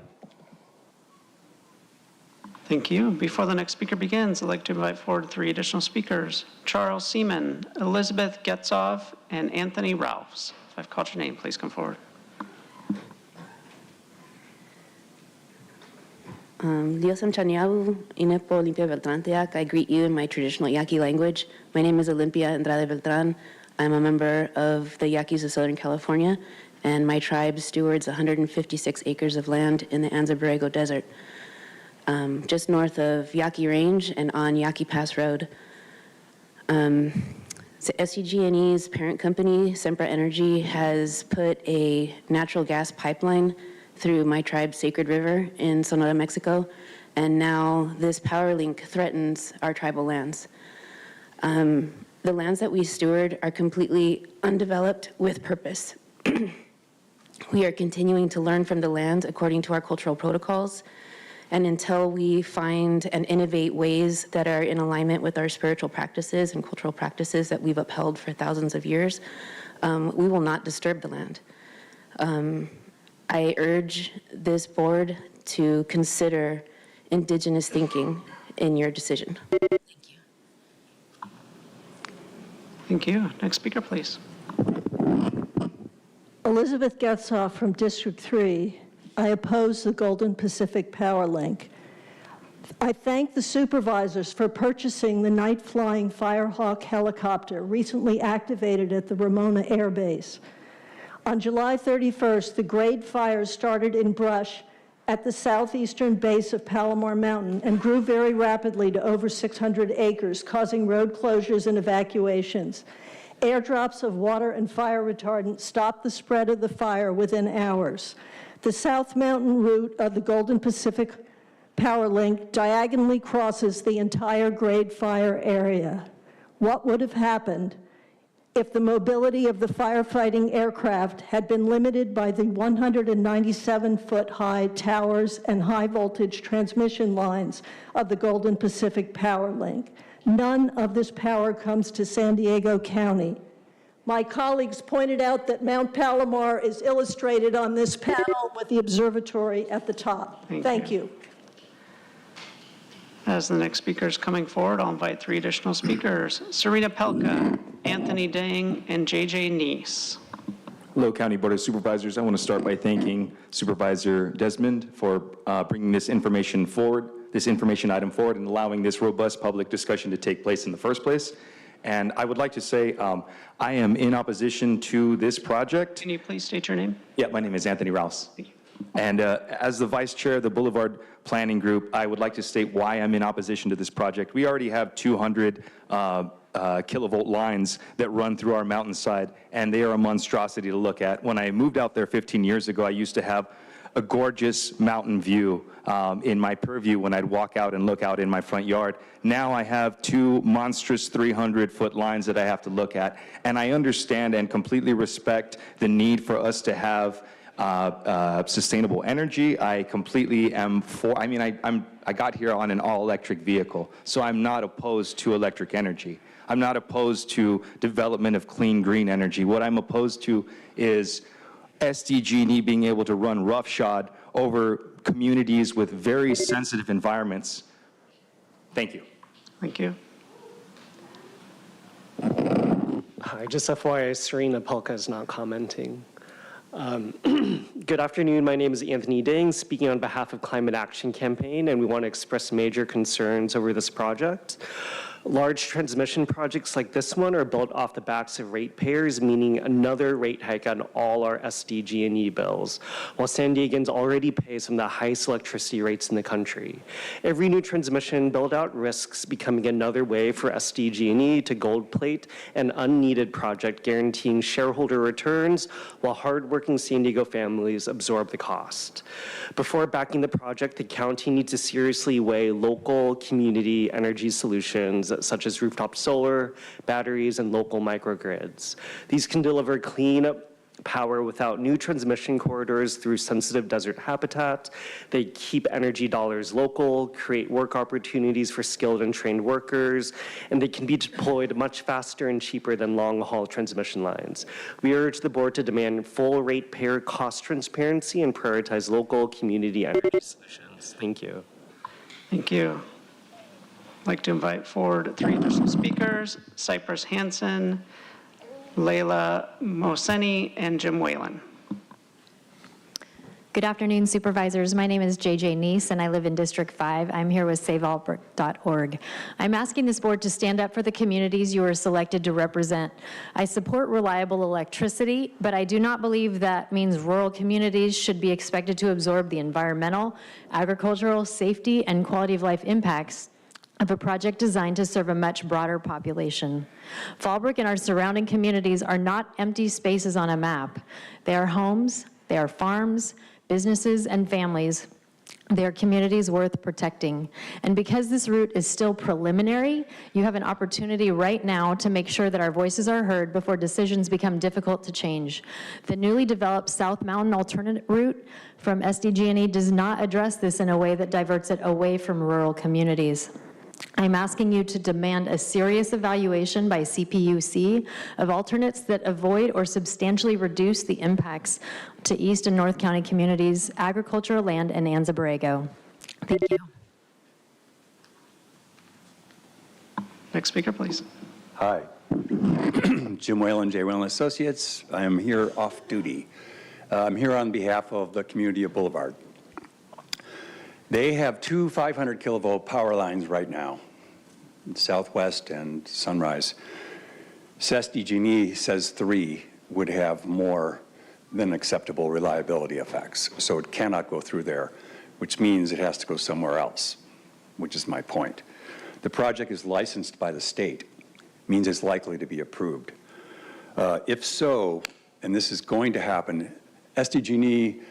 Thank you. Before the next speaker begins, I'd like to invite forward 3 additional speakers: Charles Seaman, Elizabeth Getzov, and Anthony Ralphs. If I've called your name, please come forward. Diosam Chaniabu, Inepo Olympia Beltran Teac. I greet you in my traditional Yaqui language. My name is Olympia Andrade Beltran. I'm a member of the Yaquis of Southern California, and my tribe stewards 156 acres of land in the Anza Borrego Desert, just north of Yaqui Range and on Yaqui Pass Road. So SDG&E's parent company, Sempra Energy, has put a natural gas pipeline through my tribe's Sacred River in Sonora, Mexico, and now this power link threatens our tribal lands. The lands that we steward are completely undeveloped with purpose. We are continuing to learn from the land according to our cultural protocols, and until we find and innovate ways that are in alignment with our spiritual practices and cultural practices that we've upheld for thousands of years, we will not disturb the land. I urge this board to consider indigenous thinking in your decision. Thank you. Thank you. Next speaker, please. Elizabeth Getzoff from District 3. I oppose the Golden Pacific Power Link. I thank the supervisors for purchasing the night-flying Firehawk helicopter recently activated at the Ramona Air Base. On July 31st, the grade fires started in brush at the southeastern base of Palomar Mountain and grew very rapidly to over 600 acres, causing road closures and evacuations. Airdrops of water and fire retardant stopped the spread of the fire within hours. The South Mountain route of the Golden Pacific Power Link diagonally crosses the entire grade fire area. What would have happened if the mobility of the firefighting aircraft had been limited by the 197-foot-high towers and high-voltage transmission lines of the Golden Pacific Power Link? None of this power comes to San Diego County. My colleagues pointed out that Mount Palomar is illustrated on this panel with the observatory at the top. Thank you. As the next speaker is coming forward, I'll invite 3 additional speakers: Serena Pelka, Anthony Dang, and JJ Neese. Hello, County Board of Supervisors. I want to start by thanking Supervisor Desmond for bringing this information item forward, and allowing this robust public discussion to take place in the first place. And I would like to say I am in opposition to this project. Can you please state your name? Yeah, my name is Anthony Rouse. And as the Vice Chair of the Boulevard Planning Group, I would like to state why I'm in opposition to this project. We already have 200 kilovolt lines that run through our mountainside, and they are a monstrosity to look at. When I moved out there 15 years ago, I used to have a gorgeous mountain view in my purview when I'd walk out and look out in my front yard. Now I have 2 monstrous 300-foot lines that I have to look at, and I understand and completely respect the need for us to have sustainable energy. I completely am for, I got here on an all-electric vehicle, so I'm not opposed to electric energy. I'm not opposed to development of clean, green energy. What I'm opposed to is SDG&E being able to run roughshod over communities with very sensitive environments. Thank you. Thank you. Hi, just FYI, Serena Pelka is not commenting. Good afternoon. My name is Anthony Ding, speaking on behalf of Climate Action Campaign, and we want to express major concerns over this project. Large transmission projects like this one are built off the backs of ratepayers, meaning another rate hike on all our SDG&E bills, while San Diegans already pay some of the highest electricity rates in the country. Every new transmission build-out risks becoming another way for SDG&E to gold plate an unneeded project guaranteeing shareholder returns while hardworking San Diego families absorb the cost. Before backing the project, the county needs to seriously weigh local community energy solutions such as rooftop solar, batteries, and local microgrids. These can deliver clean power without new transmission corridors through sensitive desert habitat. They keep energy dollars local, create work opportunities for skilled and trained workers, and they can be deployed much faster and cheaper than long-haul transmission lines. We urge the board to demand full ratepayer cost transparency and prioritize local community energy solutions. Thank you. Thank you. I'd like to invite forward 3 additional speakers, Cypress Hansen, Leila Mohseni, and Jim Whalen. Good afternoon, supervisors. My name is JJ Neese, and I live in District 5. I'm here with SaveAlbrook.org. I'm asking this board to stand up for the communities you are selected to represent. I support reliable electricity, but I do not believe that means rural communities should be expected to absorb the environmental, agricultural, safety, and quality of life impacts of a project designed to serve a much broader population. Fallbrook and our surrounding communities are not empty spaces on a map. They are homes, they are farms, businesses, and families. They are communities worth protecting. And because this route is still preliminary, you have an opportunity right now to make sure that our voices are heard before decisions become difficult to change. The newly developed South Mountain alternate route from SDG&E does not address this in a way that diverts it away from rural communities. I'm asking you to demand a serious evaluation by CPUC of alternates that avoid or substantially reduce the impacts to East and North County communities, agricultural land, and Anza Borrego. Thank you. Next speaker, please. Hi. Jim Whalen, J. Whalen Associates. I am here off duty. I'm here on behalf of the community of Boulevard. They have 2 500 kilovolt power lines right now, Southwest and Sunrise. SDG&E says 3 would have more than acceptable reliability effects, so it cannot go through there, which means it has to go somewhere else, which is my point. The project is licensed by the state, means it's likely to be approved. If so, and this is going to happen, SDG&E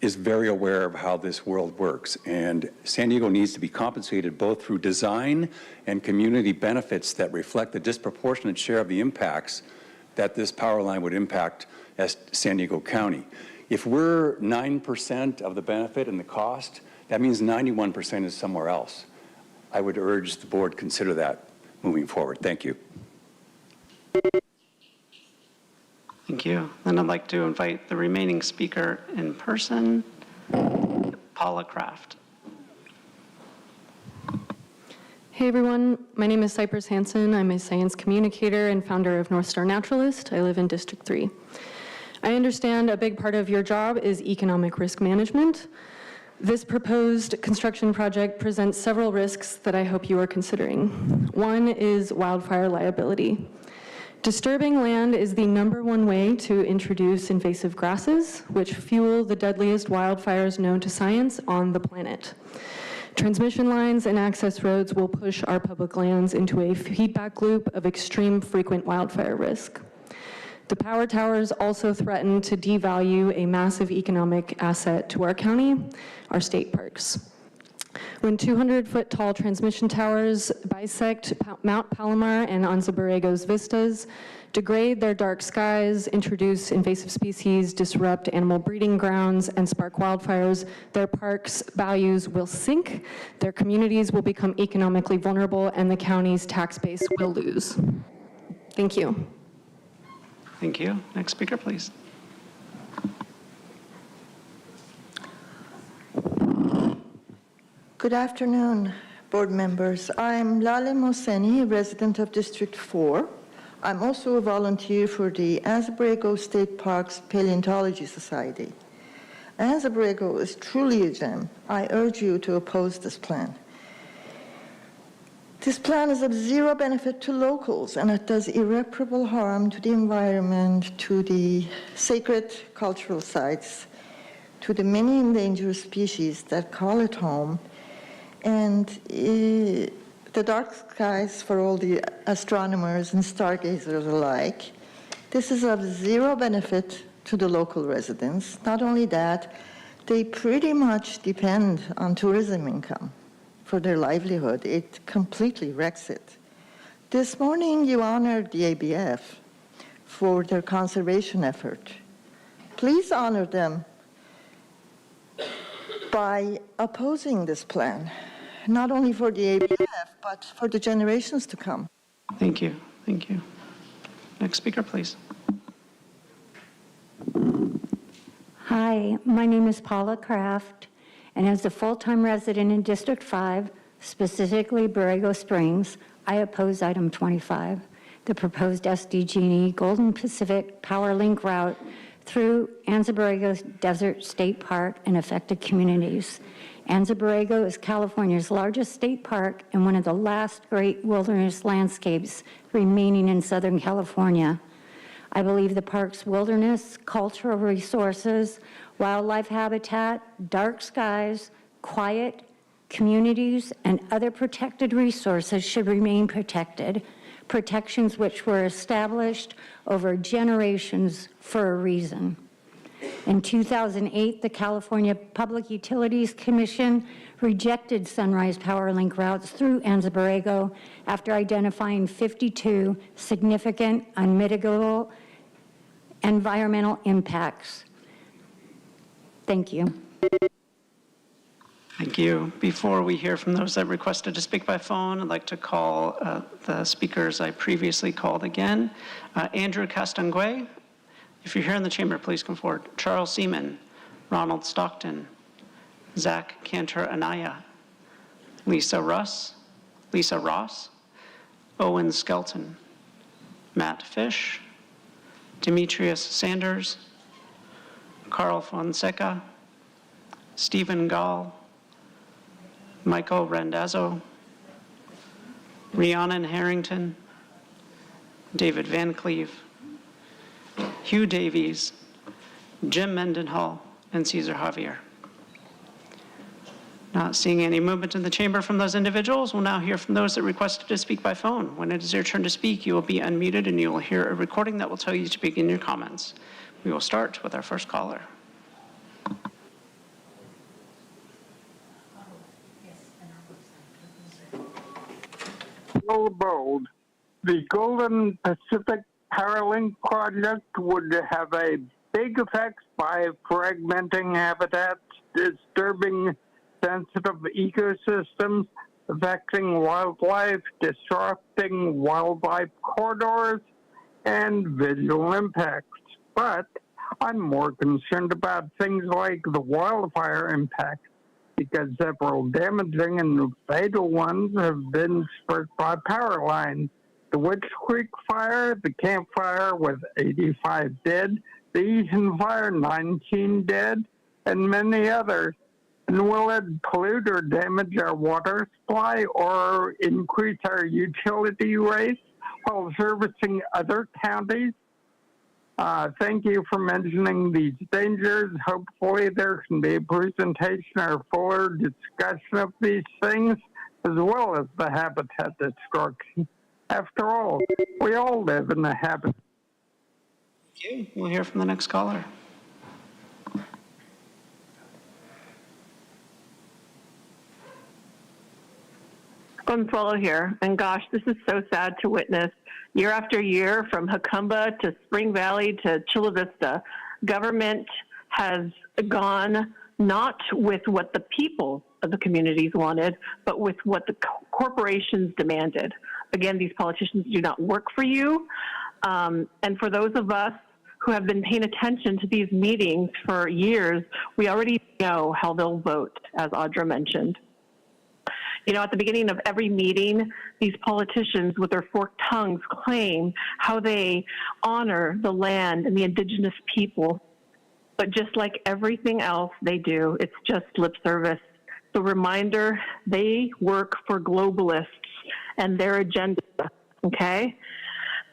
is very aware of how this world works, and San Diego needs to be compensated both through design and community benefits that reflect the disproportionate share of the impacts that this power line would impact San Diego County. If we're 9% of the benefit and the cost, that means 91% is somewhere else. I would urge the board consider that moving forward. Thank you. Thank you. Then I'd like to invite the remaining speaker in person, Paula Kraft. Hey everyone, my name is Cypress Hansen. I'm a science communicator and founder of North Star Naturalist. I live in District 3. I understand a big part of your job is economic risk management. This proposed construction project presents several risks that I hope you are considering. One is wildfire liability. Disturbing land is the #1 way to introduce invasive grasses, which fuel the deadliest wildfires known to science on the planet. Transmission lines and access roads will push our public lands into a feedback loop of extreme frequent wildfire risk. The power towers also threaten to devalue a massive economic asset to our county, our state parks. When 200-foot tall transmission towers bisect Mount Palomar and Anza Borrego's vistas, degrade their dark skies, introduce invasive species, disrupt animal breeding grounds, and spark wildfires, their parks' values will sink, their communities will become economically vulnerable, and the county's tax base will lose. Thank you. Thank you. Next speaker, please. Good afternoon, board members. I'm Lale Mohseni, resident of District 4. I'm also a volunteer for the Anza-Borrego State Parks Paleontology Society. Anza-Borrego is truly a gem. I urge you to oppose this plan. This plan is of zero benefit to locals, and it does irreparable harm to the environment, to the sacred cultural sites, to the many endangered species that call it home, and the dark skies for all the astronomers and stargazers alike. This is of zero benefit to the local residents. Not only that, they pretty much depend on tourism income for their livelihood. It completely wrecks it. This morning, you honored the ABF for their conservation effort. Please honor them by opposing this plan, not only for the ABF, but for the generations to come. Thank you. Thank you. Next speaker, please. Hi, my name is Paula Kraft, and as a full-time resident in District 5, specifically Borrego Springs, I oppose item 25, the proposed SDG&E Golden Pacific Power Link route through Anza-Borrego's Desert State Park and affected communities. Anza-Borrego is California's largest state park and one of the last great wilderness landscapes remaining in Southern California. I believe the park's wilderness, cultural resources, wildlife habitat, dark skies, quiet communities, and other protected resources should remain protected, protections which were established over generations for a reason. In 2008, the California Public Utilities Commission rejected Sunrise Power Link routes through Anza-Borrego after identifying 52 significant, unmitigable environmental impacts. Thank you. Thank you. Before we hear from those that requested to speak by phone, I'd like to call the speakers I previously called again. Andrew Castangue, if you're here in the chamber, please come forward. Charles Seaman, Ronald Stockton, Zach Cantor Anaya, Lisa Ross, Owen Skelton, Matt Fish, Demetrius Sanders, Carl Fonseca, Stephen Gall, Michael Randazzo, Rhiannon Harrington, David Van Cleve, Hugh Davies, Jim Mendenhall, and Cesar Javier. Not seeing any movement in the chamber from those individuals, we'll now hear from those that requested to speak by phone. When it is your turn to speak, you will be unmuted and you will hear a recording that will tell you to begin your comments. We will start with our first caller. Bold. The Golden Pacific Powerlink project would have a big effect by fragmenting habitats, disturbing sensitive ecosystems, affecting wildlife, disrupting wildlife corridors, and visual impacts. But I'm more concerned about things like the wildfire impact, because several damaging and fatal ones have been sparked by power lines. The Witch Creek Fire, the Camp Fire with 85 dead, the Eaton Fire, 19 dead, and many others. And will it pollute or damage our water supply or increase our utility rates while servicing other counties? Thank you for mentioning these dangers. Hopefully there can be a presentation or fuller discussion of these things, as well as the habitat destruction. After all, we all live in the habitat. Thank you. We'll hear from the next caller. Consuelo here, and gosh, this is so sad to witness. Year after year, from Jacumba to Spring Valley to Chula Vista, government has gone not with what the people of the communities wanted, but with what the corporations demanded. Again, these politicians do not work for you. And for those of us who have been paying attention to these meetings for years, we already know how they'll vote, as Audra mentioned. You know, at the beginning of every meeting, these politicians with their forked tongues claim how they honor the land and the indigenous people. But just like everything else they do, it's just lip service. The reminder, they work for globalists and their agenda, okay?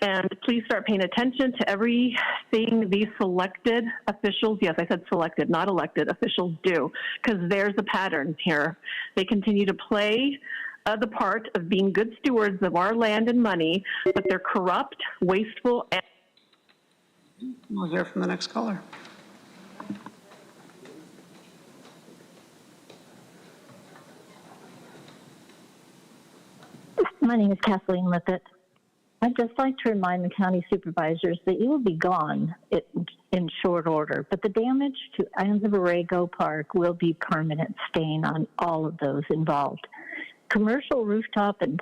And please start paying attention to everything these selected officials, yes, I said selected, not elected, officials do, because there's a pattern here. They continue to play the part of being good stewards of our land and money, but they're corrupt, wasteful, and... We'll hear from the next caller. My name is Kathleen Lippett. I'd just like to remind the county supervisors that you will be gone in short order, but the damage to Anza Borrego Park will be permanent stain on all of those involved. Commercial rooftop and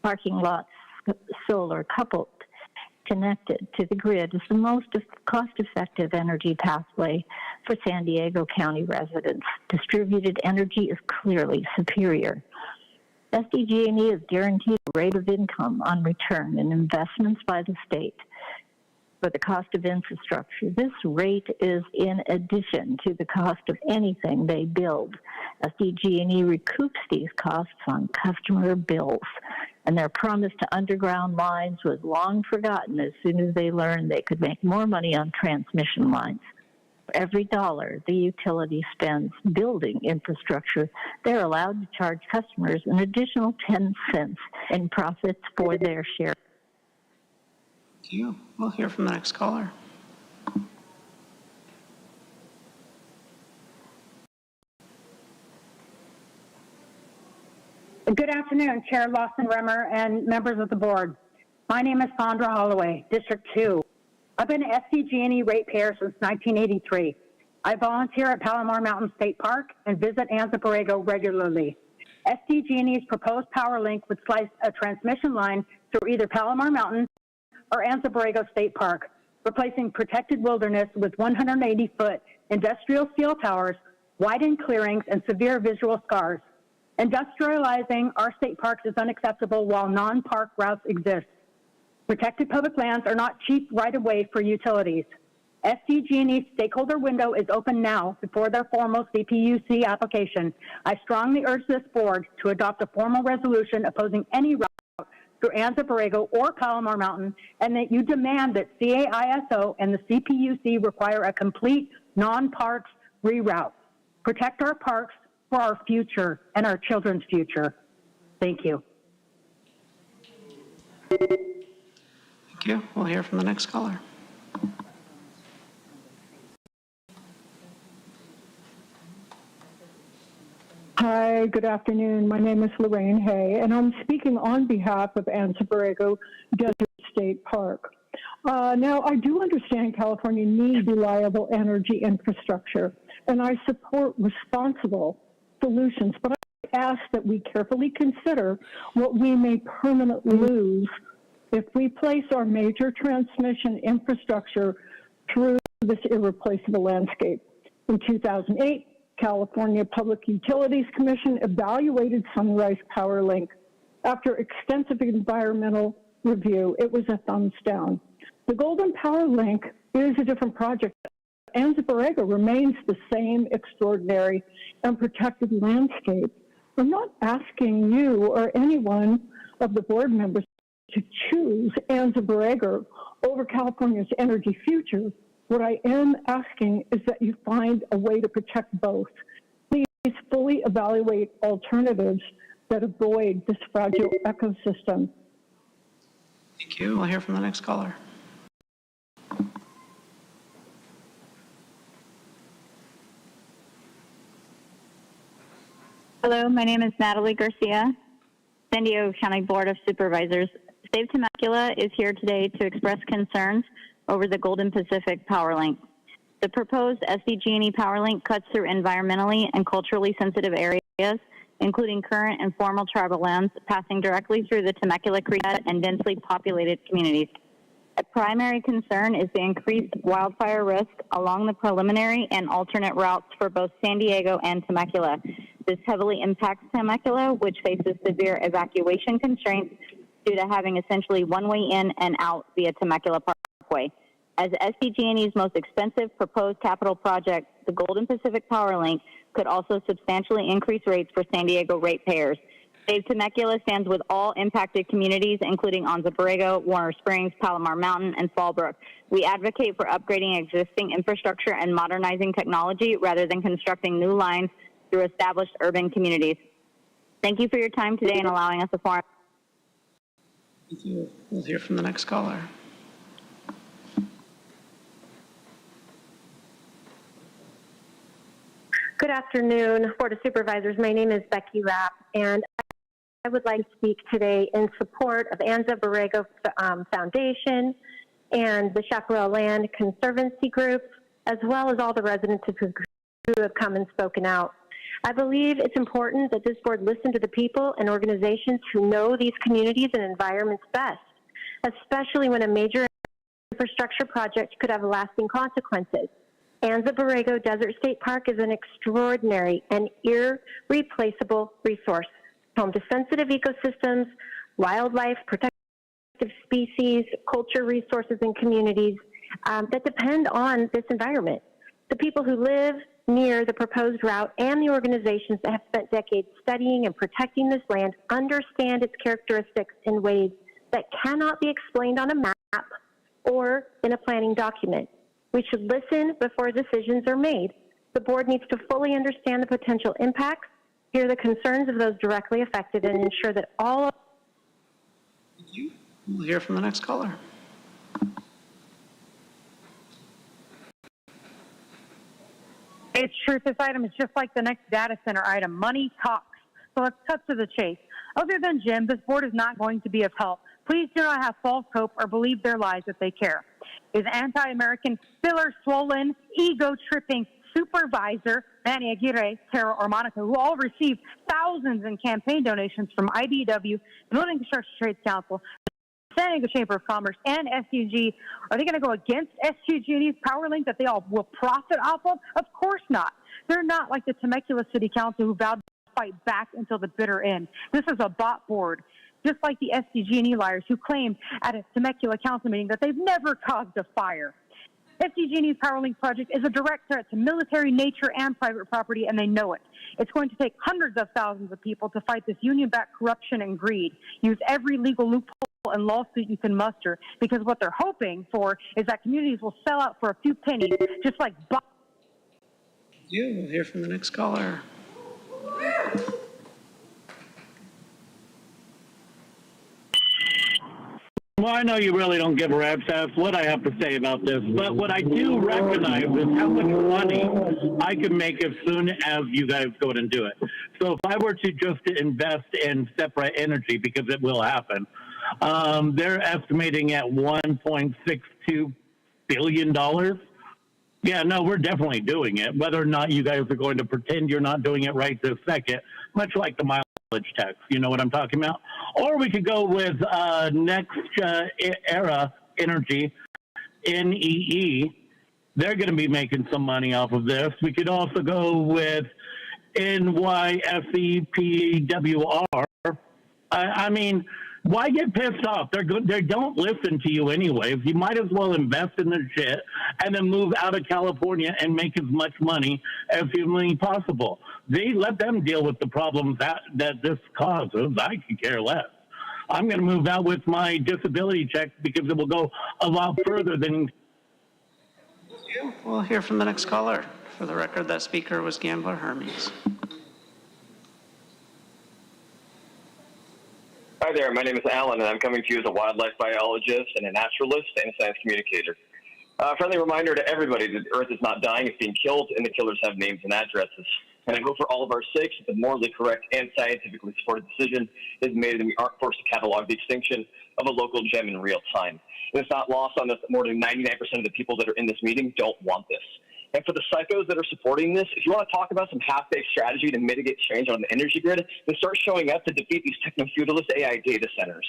parking lots solar coupled connected to the grid is the most cost-effective energy pathway for San Diego County residents. Distributed energy is clearly superior. SDG&E is guaranteed a rate of income on return in investments by the state for the cost of infrastructure. This rate is in addition to the cost of anything they build. SDG&E recoups these costs on customer bills, and their promise to underground lines was long forgotten as soon as they learned they could make more money on transmission lines. For every dollar the utility spends building infrastructure, they're allowed to charge customers an additional 10 cents in profits for their share. Thank you. We'll hear from the next caller. Good afternoon, Chair Lawson-Remmer and members of the board. My name is Sandra Holloway, District 2. I've been an SDG&E ratepayer since 1983. I volunteer at Palomar Mountain State Park and visit Anza Borrego regularly. SDG&E's proposed power link would slice a transmission line through either Palomar Mountain or Anza Borrego State Park, replacing protected wilderness with 180-foot industrial steel towers, widened clearings, and severe visual scars. Industrializing our state parks is unacceptable while non-park routes exist. Protected public lands are not cheap right-of-way for utilities. SDG&E's stakeholder window is open now before their formal CPUC application. I strongly urge this board to adopt a formal resolution opposing any route through Anza Borrego or Palomar Mountain, and that you demand that CAISO and the CPUC require a complete non-parks reroute. Protect our parks for our future and our children's future. Thank you. Thank you. We'll hear from the next caller. Hi, good afternoon. My name is Lorraine Hay, and I'm speaking on behalf of Anza Borrego Desert State Park. Now, I do understand California needs reliable energy infrastructure, and I support responsible solutions, but I ask that we carefully consider what we may permanently lose if we place our major transmission infrastructure through this irreplaceable landscape. In 2008, California Public Utilities Commission evaluated Sunrise Power Link. After extensive environmental review, it was a thumbs down. The Golden Power Link is a different project. Anza Borrego remains the same extraordinary and protected landscape. I'm not asking you or anyone of the board members to choose Anza Borrego over California's energy future. What I am asking is that you find a way to protect both. Please fully evaluate alternatives that avoid this fragile ecosystem. Thank you. We'll hear from the next caller. Hello, my name is Natalie Garcia, San Diego County Board of Supervisors. Save Temecula is here today to express concerns over the Golden Pacific Power Link. The proposed SDG&E Power Link cuts through environmentally and culturally sensitive areas, including current and formal tribal lands, passing directly through the Temecula Creek and densely populated communities. A primary concern is the increased wildfire risk along the preliminary and alternate routes for both San Diego and Temecula. This heavily impacts Temecula, which faces severe evacuation constraints due to having essentially one way in and out via Temecula Parkway. As SDG&E's most expensive proposed capital project, the Golden Pacific Power Link could also substantially increase rates for San Diego ratepayers. Save Temecula stands with all impacted communities, including Anza Borrego, Warner Springs, Palomar Mountain, and Fallbrook. We advocate for upgrading existing infrastructure and modernizing technology rather than constructing new lines through established urban communities. Thank you for your time today and allowing us a forum. Thank you. We'll hear from the next caller. Good afternoon, Board of Supervisors. My name is Becky Rapp, and I would like to speak today in support of Anza Borrego Foundation and the Chaparral Land Conservancy Group, as well as all the residents who have come and spoken out. I believe it's important that this board listen to the people and organizations who know these communities and environments best, especially when a major infrastructure project could have lasting consequences. Anza Borrego Desert State Park is an extraordinary and irreplaceable resource, home to sensitive ecosystems, wildlife, protected species, culture resources, and communities that depend on this environment. The people who live near the proposed route and the organizations that have spent decades studying and protecting this land understand its characteristics in ways that cannot be explained on a map or in a planning document. We should listen before decisions are made. The board needs to fully understand the potential impacts, hear the concerns of those directly affected, and ensure that all. Thank you. We'll hear from the next caller. It's true. This item is just like the next data center item. Money talks. So let's cut to the chase. Other than Jim, this board is not going to be of help. Please do not have false hope or believe their lies that they care. Is anti-American, filler, swollen, ego-tripping supervisor Manny Aguirre, Tara, or Monica, who all received thousands in campaign donations from IBEW, Building Construction Trades Council, San Diego Chamber of Commerce, and SDG, are they going to go against SDG&E's power link that they all will profit off of? Of course not. They're not like the Temecula City Council who vowed to fight back until the bitter end. This is a bot board, just like the SDG&E liars who claimed at a Temecula council meeting that they've never caused a fire. SDG&E's PowerLink project is a direct threat to military, nature, and private property, and they know it. It's going to take hundreds of thousands of people to fight this union-backed corruption and greed. Use every legal loophole and lawsuit you can muster, because what they're hoping for is that communities will sell out for a few pennies, just like Thank you. We'll hear from the next caller. Well, I know you really don't give a rat's ass what I have to say about this, but what I do recognize is how much money I can make as soon as you guys go and do it. So if I were to just invest in separate energy, because it will happen, they're estimating at $1.62 billion. Yeah, no, we're definitely doing it. Whether or not you guys are going to pretend you're not doing it right this second, much like the mileage tax, you know what I'm talking about? Or we could go with Next Era Energy, NEE. They're going to be making some money off of this. We could also go with NYSEPWR. I mean, why get pissed off? They don't listen to you anyways. You might as well invest in their shit and then move out of California and make as much money as humanly possible. They let them deal with the problems that this causes. I could care less. I'm going to move out with my disability check because it will go a lot further than. We'll hear from the next caller. For the record, that speaker was Gambler Hermes. Hi there, my name is Alan, and I'm coming to you as a wildlife biologist and a naturalist and a science communicator. Friendly reminder to everybody that the Earth is not dying, it's being killed, and the killers have names and addresses. And I hope for all of our sakes that the morally correct and scientifically supported decision is made and we aren't forced to catalog the extinction of a local gem in real time. And it's not lost on us that more than 99% of the people that are in this meeting don't want this. And for the psychos that are supporting this, if you want to talk about some half-baked strategy to mitigate change on the energy grid, then start showing up to defeat these techno-feudalist AI data centers.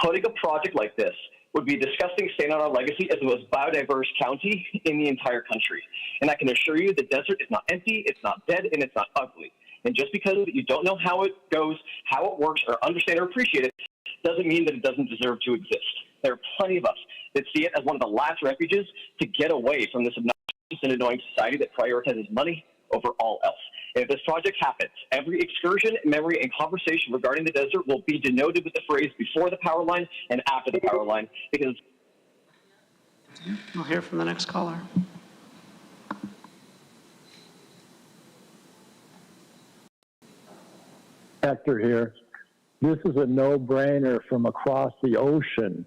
Putting a project like this would be a disgusting stain on our legacy as the most biodiverse county in the entire country. And I can assure you the desert is not empty, it's not dead, and it's not ugly. And just because you don't know how it goes, how it works, or understand or appreciate it, doesn't mean that it doesn't deserve to exist. There are plenty of us that see it as one of the last refuges to get away from this obnoxious and annoying society that prioritizes money over all else. And if this project happens, every excursion, memory, and conversation regarding the desert will be denoted with the phrase before the power line and after the power line, because... We'll hear from the next caller. Hector here. This is a no-brainer from across the ocean.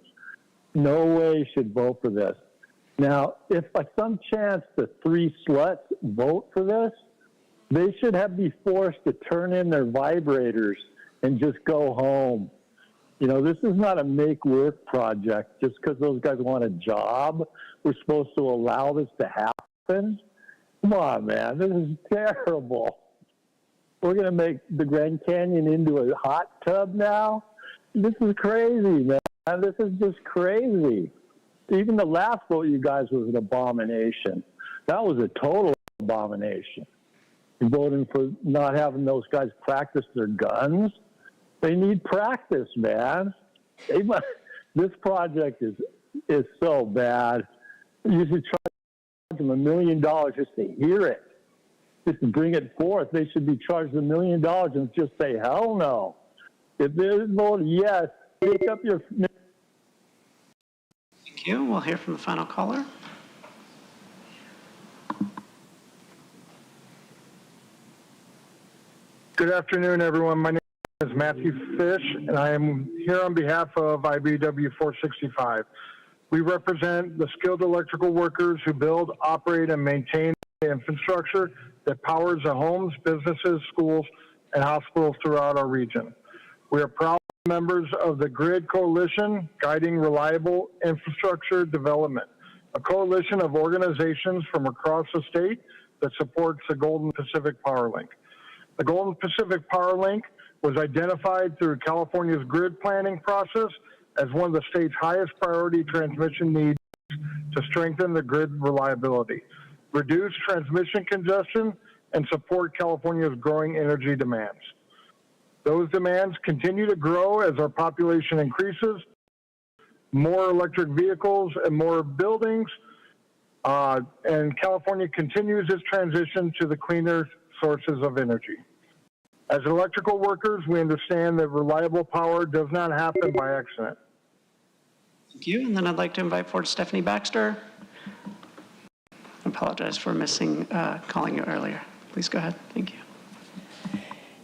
No way should vote for this. Now, if by some chance the 3 sluts vote for this, they should be forced to turn in their vibrators and just go home. You know, this is not a make-work project. Just because those guys want a job, we're supposed to allow this to happen? Come on, man. This is terrible. We're going to make the Grand Canyon into a hot tub now? This is crazy, man. This is just crazy. Even the last vote, you guys, was an abomination. That was a total abomination. You're voting for not having those guys practice their guns. They need practice, man. This project is so bad. You should charge them $1 million just to hear it, just to bring it forth. They should be charged $1 million and just say, hell no. If they vote yes, pick up your... Thank you. We'll hear from the final caller. Good afternoon, everyone. My name is Matthew Fish, and I am here on behalf of IBW 465. We represent the skilled electrical workers who build, operate, and maintain the infrastructure that powers the homes, businesses, schools, and hospitals throughout our region. We are proud members of the GRID Coalition, Guiding Reliable Infrastructure Development, a coalition of organizations from across the state that supports the Golden Pacific Power Link. The Golden Pacific Power Link was identified through California's grid planning process as one of the state's highest priority transmission needs to strengthen the grid reliability, reduce transmission congestion, and support California's growing energy demands. Those demands continue to grow as our population increases, more electric vehicles and more buildings, and California continues its transition to the cleaner sources of energy. As electrical workers, we understand that reliable power does not happen by accident. Thank you. And then I'd like to invite forward Stephanie Baxter. I apologize for missing calling you earlier. Please go ahead. Thank you.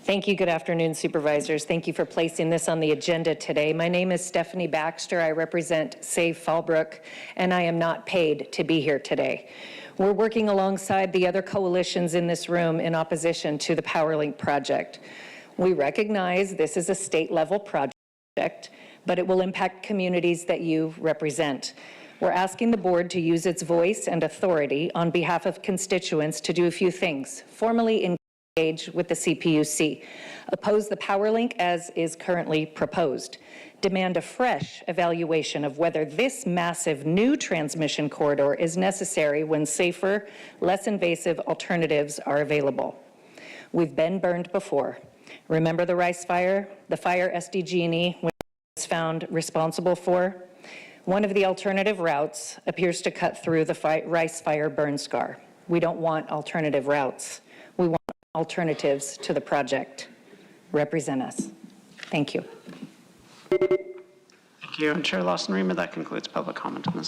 Thank you. Good afternoon, supervisors. Thank you for placing this on the agenda today. My name is Stephanie Baxter. I represent Save Fallbrook, and I am not paid to be here today. We're working alongside the other coalitions in this room in opposition to the PowerLink project. We recognize this is a state-level project, but it will impact communities that you represent. We're asking the board to use its voice and authority on behalf of constituents to do a few things. Formally engage with the CPUC, oppose the PowerLink as is currently proposed, demand a fresh evaluation of whether this massive new transmission corridor is necessary when safer, less invasive alternatives are available. We've been burned before. Remember the Rice Fire? The fire SDG&E was found responsible for? One of the alternative routes appears to cut through the Rice Fire burn scar. We don't want alternative routes. We want alternatives to the project. Represent us. Thank you. Thank you. And Chair Lawson-Remer, that concludes public comment on this.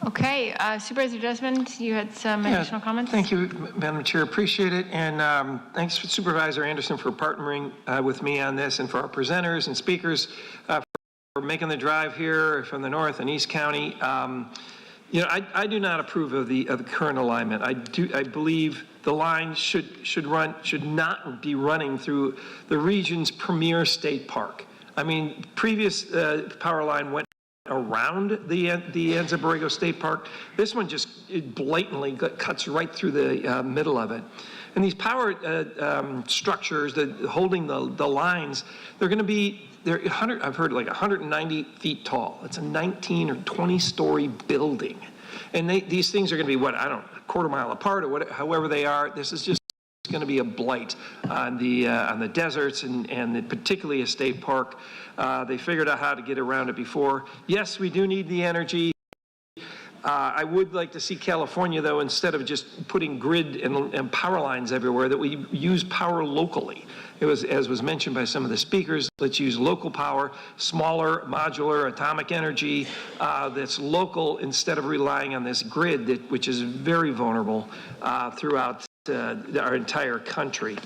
Okay, Supervisor Desmond, you had some additional comments? Thank you, Madam Chair. Appreciate it. And thanks to Supervisor Anderson for partnering with me on this, and for our presenters and speakers for making the drive here from the North and East County. You know, I do not approve of the current alignment. I believe the line should not be running through the region's premier state park. I mean, previous power line went around the Anza Borrego State Park. This one just blatantly cuts right through the middle of it. And these power structures that holding the lines, they're going to be, I've heard like 190 feet tall. It's a 19 or 20-story building. And these things are going to be, what, I don't know, a quarter mile apart or however they are. This is just going to be a blight on the deserts and particularly a state park. They figured out how to get around it before. Yes, we do need the energy. I would like to see California, though, instead of just putting grid and power lines everywhere, that we use power locally. It was, as was mentioned by some of the speakers, let's use local power, smaller, modular, atomic energy that's local instead of relying on this grid, which is very vulnerable throughout our entire country.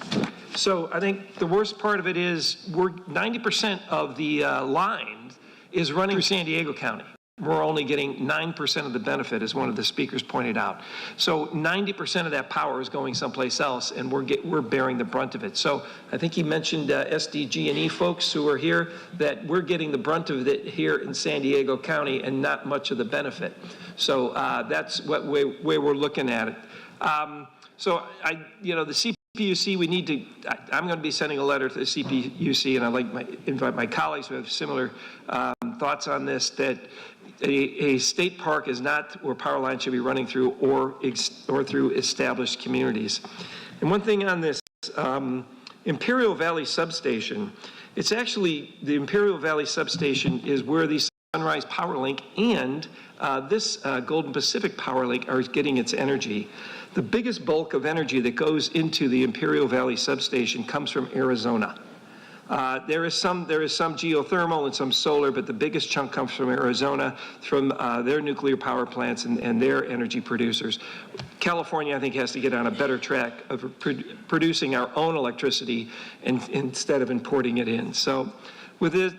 So I think the worst part of it is 90% of the line is running through San Diego County. We're only getting 9% of the benefit, as one of the speakers pointed out. So 90% of that power is going someplace else, and we're bearing the brunt of it. So I think he mentioned SDG&E folks who are here, that we're getting the brunt of it here in San Diego County and not much of the benefit. So that's what way we're looking at it. So the CPUC, we need to, I'm going to be sending a letter to the CPUC, and I'd like to invite my colleagues who have similar thoughts on this, that a state park is not where power lines should be running through or through established communities. And one thing on this Imperial Valley substation, it's actually, the Imperial Valley substation is where the Sunrise Power Link and this Golden Pacific Power Link are getting its energy. The biggest bulk of energy that goes into the Imperial Valley substation comes from Arizona. There is some geothermal and some solar, but the biggest chunk comes from Arizona, from their nuclear power plants and their energy producers. California, I think, has to get on a better track of producing our own electricity instead of importing it in. So with this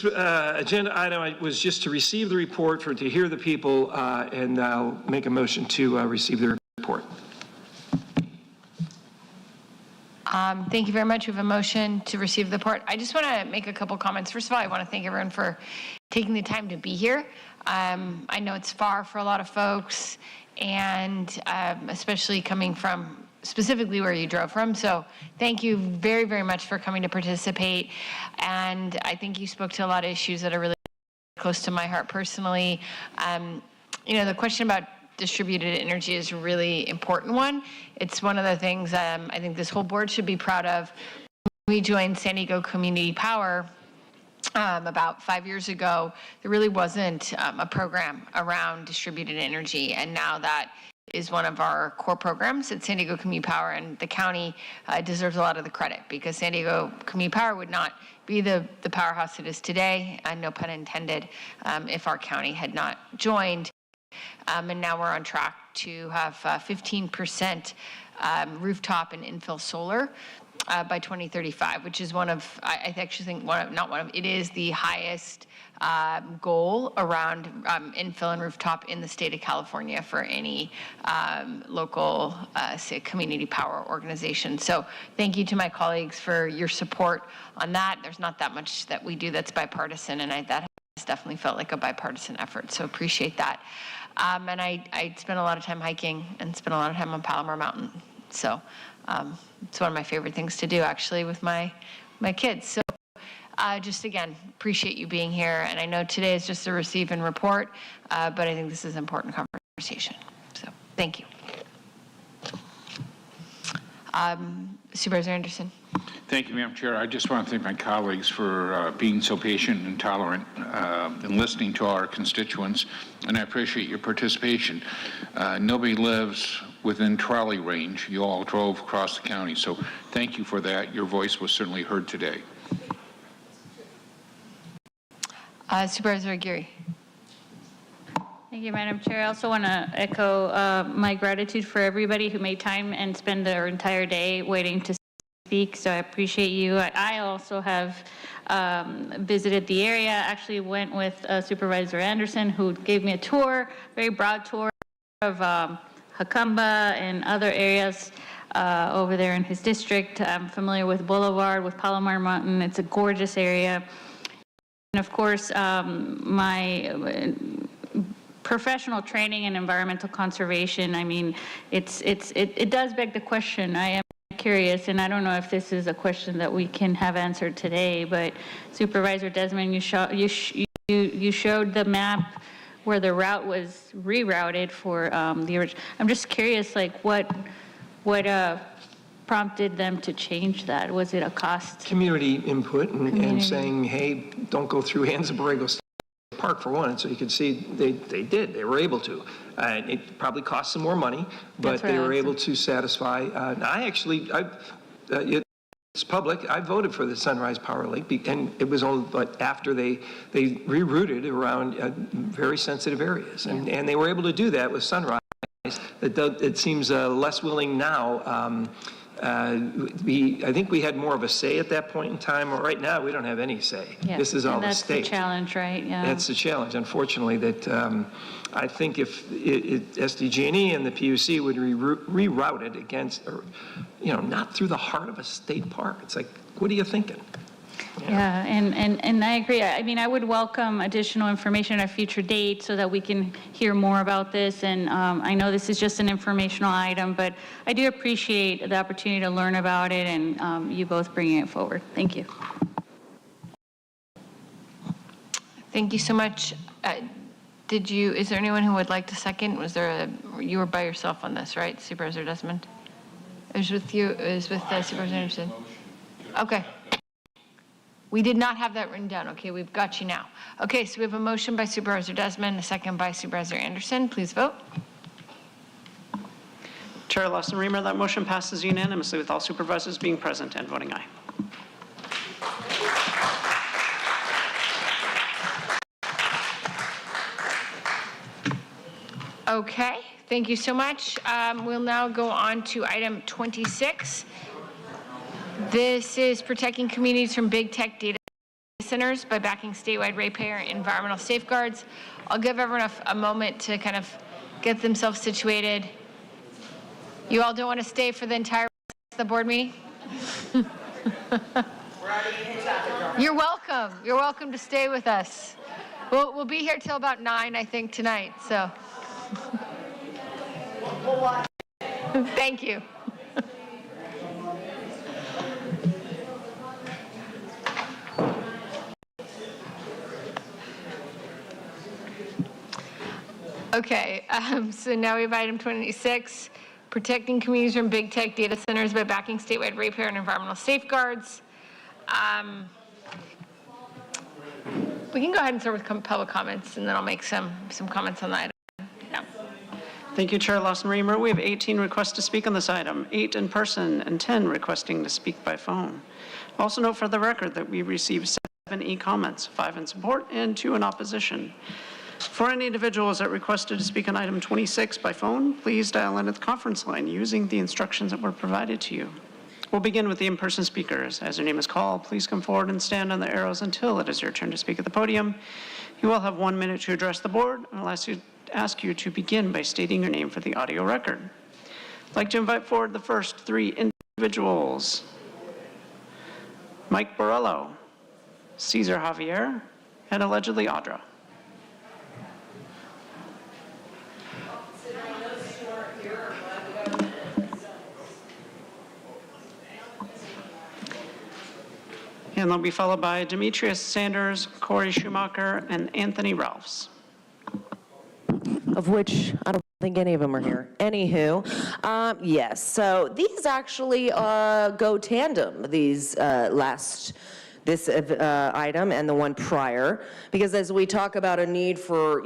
agenda item was just to receive the report, to hear the people, and I'll make a motion to receive the report. Thank you very much. We have a motion to receive the report. I just want to make a couple comments. First of all, I want to thank everyone for taking the time to be here. I know it's far for a lot of folks, and especially coming from specifically where you drove from. So thank you very, very much for coming to participate. And I think you spoke to a lot of issues that are really close to my heart personally. The question about distributed energy is a really important one. It's one of the things I think this whole board should be proud of. When we joined San Diego Community Power about 5 years ago, there really wasn't a program around distributed energy, and now that is one of our core programs at San Diego Community Power, and the county deserves a lot of the credit, because San Diego Community Power would not be the powerhouse it is today, and no pun intended, if our county had not joined. And now we're on track to have 15% rooftop and infill solar by 2035, which is one of, I actually think it is the highest goal around infill and rooftop in the state of California for any local, say, community power organization. So thank you to my colleagues for your support on that. There's not that much that we do that's bipartisan, and that has definitely felt like a bipartisan effort, so appreciate that. And I spent a lot of time hiking and spent a lot of time on Palomar Mountain. So it's one of my favorite things to do, actually, with my kids. So just again, appreciate you being here. And I know today is just a receive and report, but I think this is an important conversation. So thank you. Supervisor Anderson. Thank you, Madam Chair. I just want to thank my colleagues for being so patient and tolerant and listening to our constituents, and I appreciate your participation. Nobody lives within trolley range. You all drove across the county, so thank you for that. Your voice was certainly heard today. Supervisor Aguirre. Thank you, Madam Chair. I also want to echo my gratitude for everybody who made time and spend their entire day waiting to speak, so I appreciate you. I also have visited the area, actually went with Supervisor Anderson, who gave me a tour, very broad tour of Jacumba and other areas over there in his district. I'm familiar with Boulevard, with Palomar Mountain. It's a gorgeous area. And of course, my professional training in environmental conservation, I mean, it does beg the question. I am curious, and I don't know if this is a question that we can have answered today, but Supervisor Desmond, you showed the map where the route was rerouted for the original. I'm just curious, like what prompted them to change that? Was it a cost? Community input and saying, hey, don't go through Anza Borrego State Park for one. And so you can see they were able to. It probably cost some more money, but they were able to satisfy. It's public. I voted for the Sunrise Power Link, and it was only after they rerouted around very sensitive areas, and they were able to do that with Sunrise. It seems less willing now. I think we had more of a say at that point in time. Right now, we don't have any say. Yeah. This is all the state. That's the challenge, right? Yeah. That's the challenge, unfortunately, that I think if SDG&E and the PUC would reroute it against, or, not through the heart of a state park. It's like, what are you thinking? Yeah, and I agree. I mean, I would welcome additional information at a future date so that we can hear more about this. And I know this is just an informational item, but I do appreciate the opportunity to learn about it and you both bringing it forward. Thank you. Thank you so much. Is there anyone who would like to second? You were by yourself on this, right, Supervisor Desmond? It was with you, it was with Supervisor Anderson. Okay. We did not have that written down. Okay, we've got you now. Okay, so we have a motion by Supervisor Desmond, a second by Supervisor Anderson. Please vote. Chair Lawson-Remer, that motion passes unanimously with all supervisors being present and voting aye. Okay, thank you so much. We'll now go on to item 26. This is protecting communities from big tech data centers by backing statewide ratepayer environmental safeguards. I'll give everyone a moment to kind of get themselves situated. You all don't want to stay for the entire rest of the board meeting? You're welcome. You're welcome to stay with us. We'll be here till about 9, I think, tonight. So, thank you. Okay, so now we have item 26, protecting communities from big tech data centers by backing statewide ratepayer and environmental safeguards. We can go ahead and start with public comments, and then I'll make some comments on the item. Yeah. Thank you, Chair Lawson-Remer. We have 18 requests to speak on this item, 8 in person and 10 requesting to speak by phone. Also note for the record that we received 7 e-comments, 5 in support and 2 in opposition. For any individuals that requested to speak on item 26 by phone, please dial into the conference line using the instructions that were provided to you. We'll begin with the in-person speakers. As your name is called, please come forward and stand on the arrows until it is your turn to speak at the podium. You will have 1 minute to address the board, and I'll ask you to begin by stating your name for the audio record. I'd like to invite forward the first 3 individuals. Mike Borrello, Cesar Javier, and allegedly Audra. And they'll be followed by Demetrius Sanders, Corey Schumacher, and Anthony Ralphs. Of which I don't think any of them are here. Anywho, yes, so these actually go tandem, these this item and the one prior, because as we talk about a need for,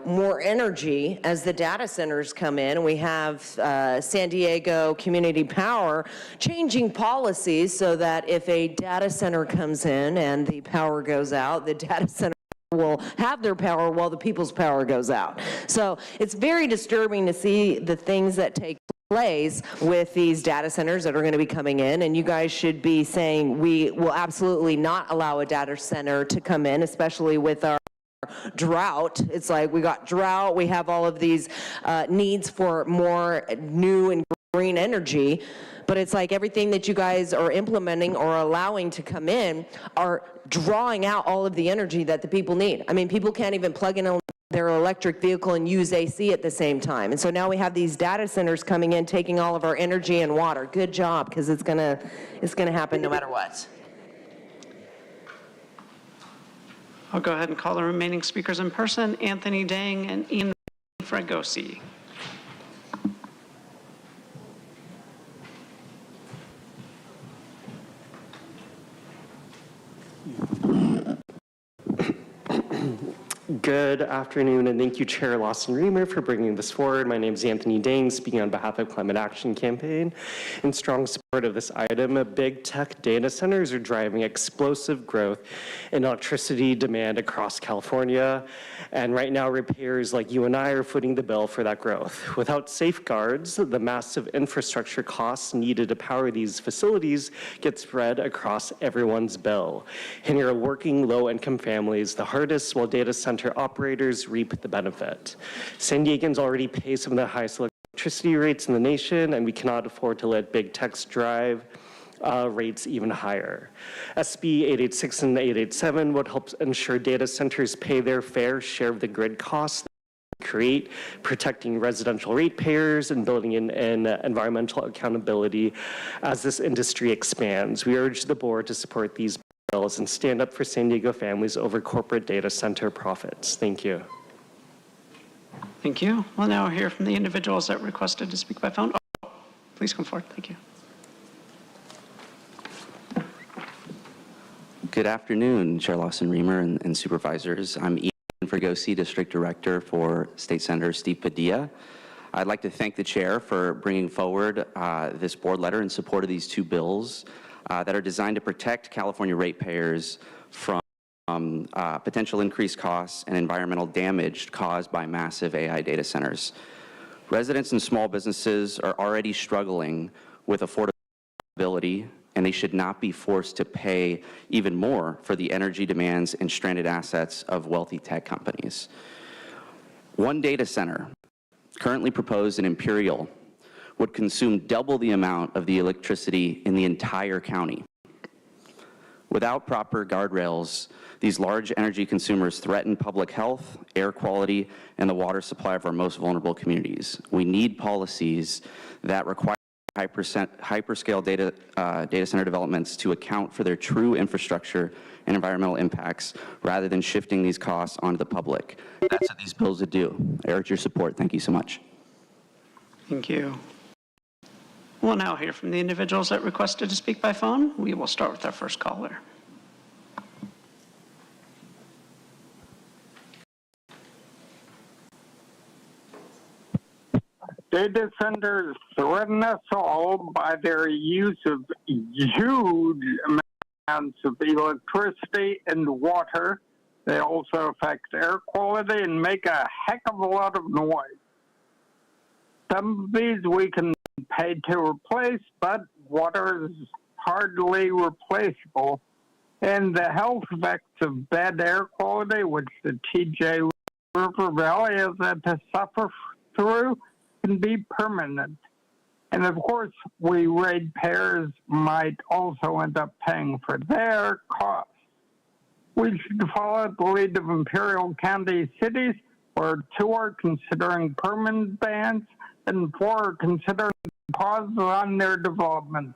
more energy as the data centers come in, we have San Diego Community Power changing policies so that if a data center comes in and the power goes out, the data center will have their power while the people's power goes out. So it's very disturbing to see the things that take place with these data centers that are going to be coming in, and you guys should be saying we will absolutely not allow a data center to come in, especially with our drought. It's like we got drought, we have all of these needs for more new and green energy, but it's like everything that you guys are implementing or allowing to come in are drawing out all of the energy that the people need. I mean, people can't even plug in their electric vehicle and use AC at the same time. And so now we have these data centers coming in, taking all of our energy and water. Good job, because it's gonna happen no matter what. I'll go ahead and call the remaining speakers in person, Anthony Dang and Ian Fregosi. Good afternoon, and thank you, Chair Lawson Reamer, for bringing this forward. My name is Anthony Dang, speaking on behalf of Climate Action Campaign. In strong support of this item, big tech data centers are driving explosive growth in electricity demand across California, and right now ratepayers like you and I are footing the bill for that growth. Without safeguards, the massive infrastructure costs needed to power these facilities get spread across everyone's bill, hitting our working low-income families the hardest, while data center operators reap the benefit. San Diegans already pay some of the highest electricity rates in the nation, and we cannot afford to let big techs drive rates even higher. SB 886 and 887 would help ensure data centers pay their fair share of the grid costs they create, protecting residential ratepayers and building in environmental accountability as this industry expands. We urge the board to support these bills and stand up for San Diego families over corporate data center profits. Thank you. Thank you. We'll now hear from the individuals that requested to speak by phone. Oh, please come forward. Thank you. Good afternoon, Chair Lawson Reamer and supervisors. I'm Ian Fregosi, District Director for State Senator Steve Padilla. I'd like to thank the chair for bringing forward this board letter in support of these two bills that are designed to protect California ratepayers from potential increased costs and environmental damage caused by massive AI data centers. Residents and small businesses are already struggling with affordability, and they should not be forced to pay even more for the energy demands and stranded assets of wealthy tech companies. One data center, currently proposed in Imperial, would consume double the amount of the electricity in the entire county. Without proper guardrails, these large energy consumers threaten public health, air quality, and the water supply of our most vulnerable communities. We need policies that require hyperscale data center developments to account for their true infrastructure and environmental impacts, rather than shifting these costs onto the public. That's what these bills would do. I urge your support. Thank you so much. Thank you. We'll now hear from the individuals that requested to speak by phone. We will start with our first caller. Data centers threaten us all by their use of huge amounts of electricity and water. They also affect air quality and make a heck of a lot of noise. Some of these we can pay to replace, but water is hardly replaceable. And the health effects of bad air quality, which the TJ River Valley has had to suffer through, can be permanent. And of course, we ratepayers might also end up paying for their costs. We should follow the lead of Imperial County cities, where 2 are considering permanent bans and 4 are considering pauses on their development.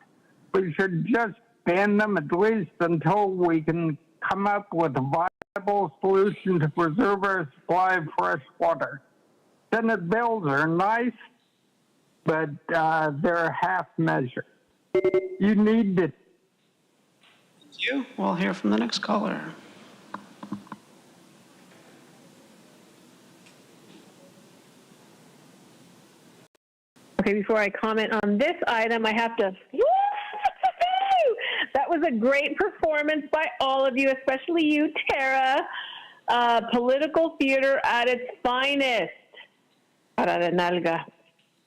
We should just ban them at least until we can come up with a viable solution to preserve our supply of fresh water. Senate bills are nice, but they're half measure. You need to. Thank you. We'll hear from the next caller. Okay, before I comment on this item, I have to. That was a great performance by all of you, especially you, Tara. Political theater at its finest.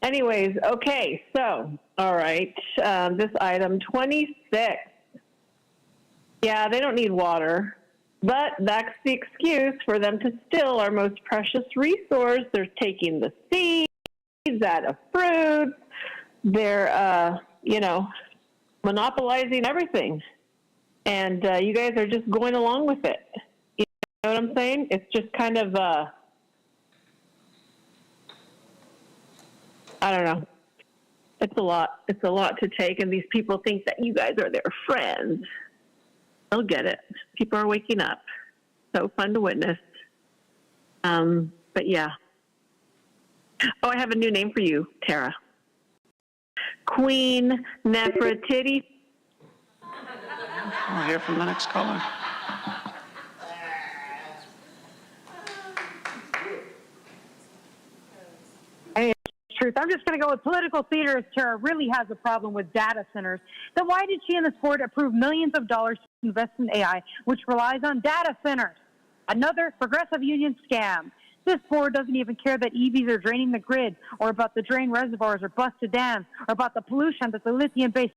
Anyways, okay, so, all right, this item 26. Yeah, they don't need water, but that's the excuse for them to steal our most precious resource. They're taking the seeds out of fruits. They're, monopolizing everything. And you guys are just going along with it. You know what I'm saying? It's just kind of, I don't know. It's a lot. It's a lot to take, and these people think that you guys are their friends. They'll get it. People are waking up. so fun to witness. But yeah. Oh, I have a new name for you, Tara. Queen Nefertiti. We'll hear from the next caller. Hey, it's truth. I'm just going to go with political theater. If Tara really has a problem with data centers, then why did she and this board approve millions of dollars to invest in AI, which relies on data centers? Another progressive union scam. This board doesn't even care that EVs are draining the grid, or about the drained reservoirs or busted dams, or about the pollution that the lithium-based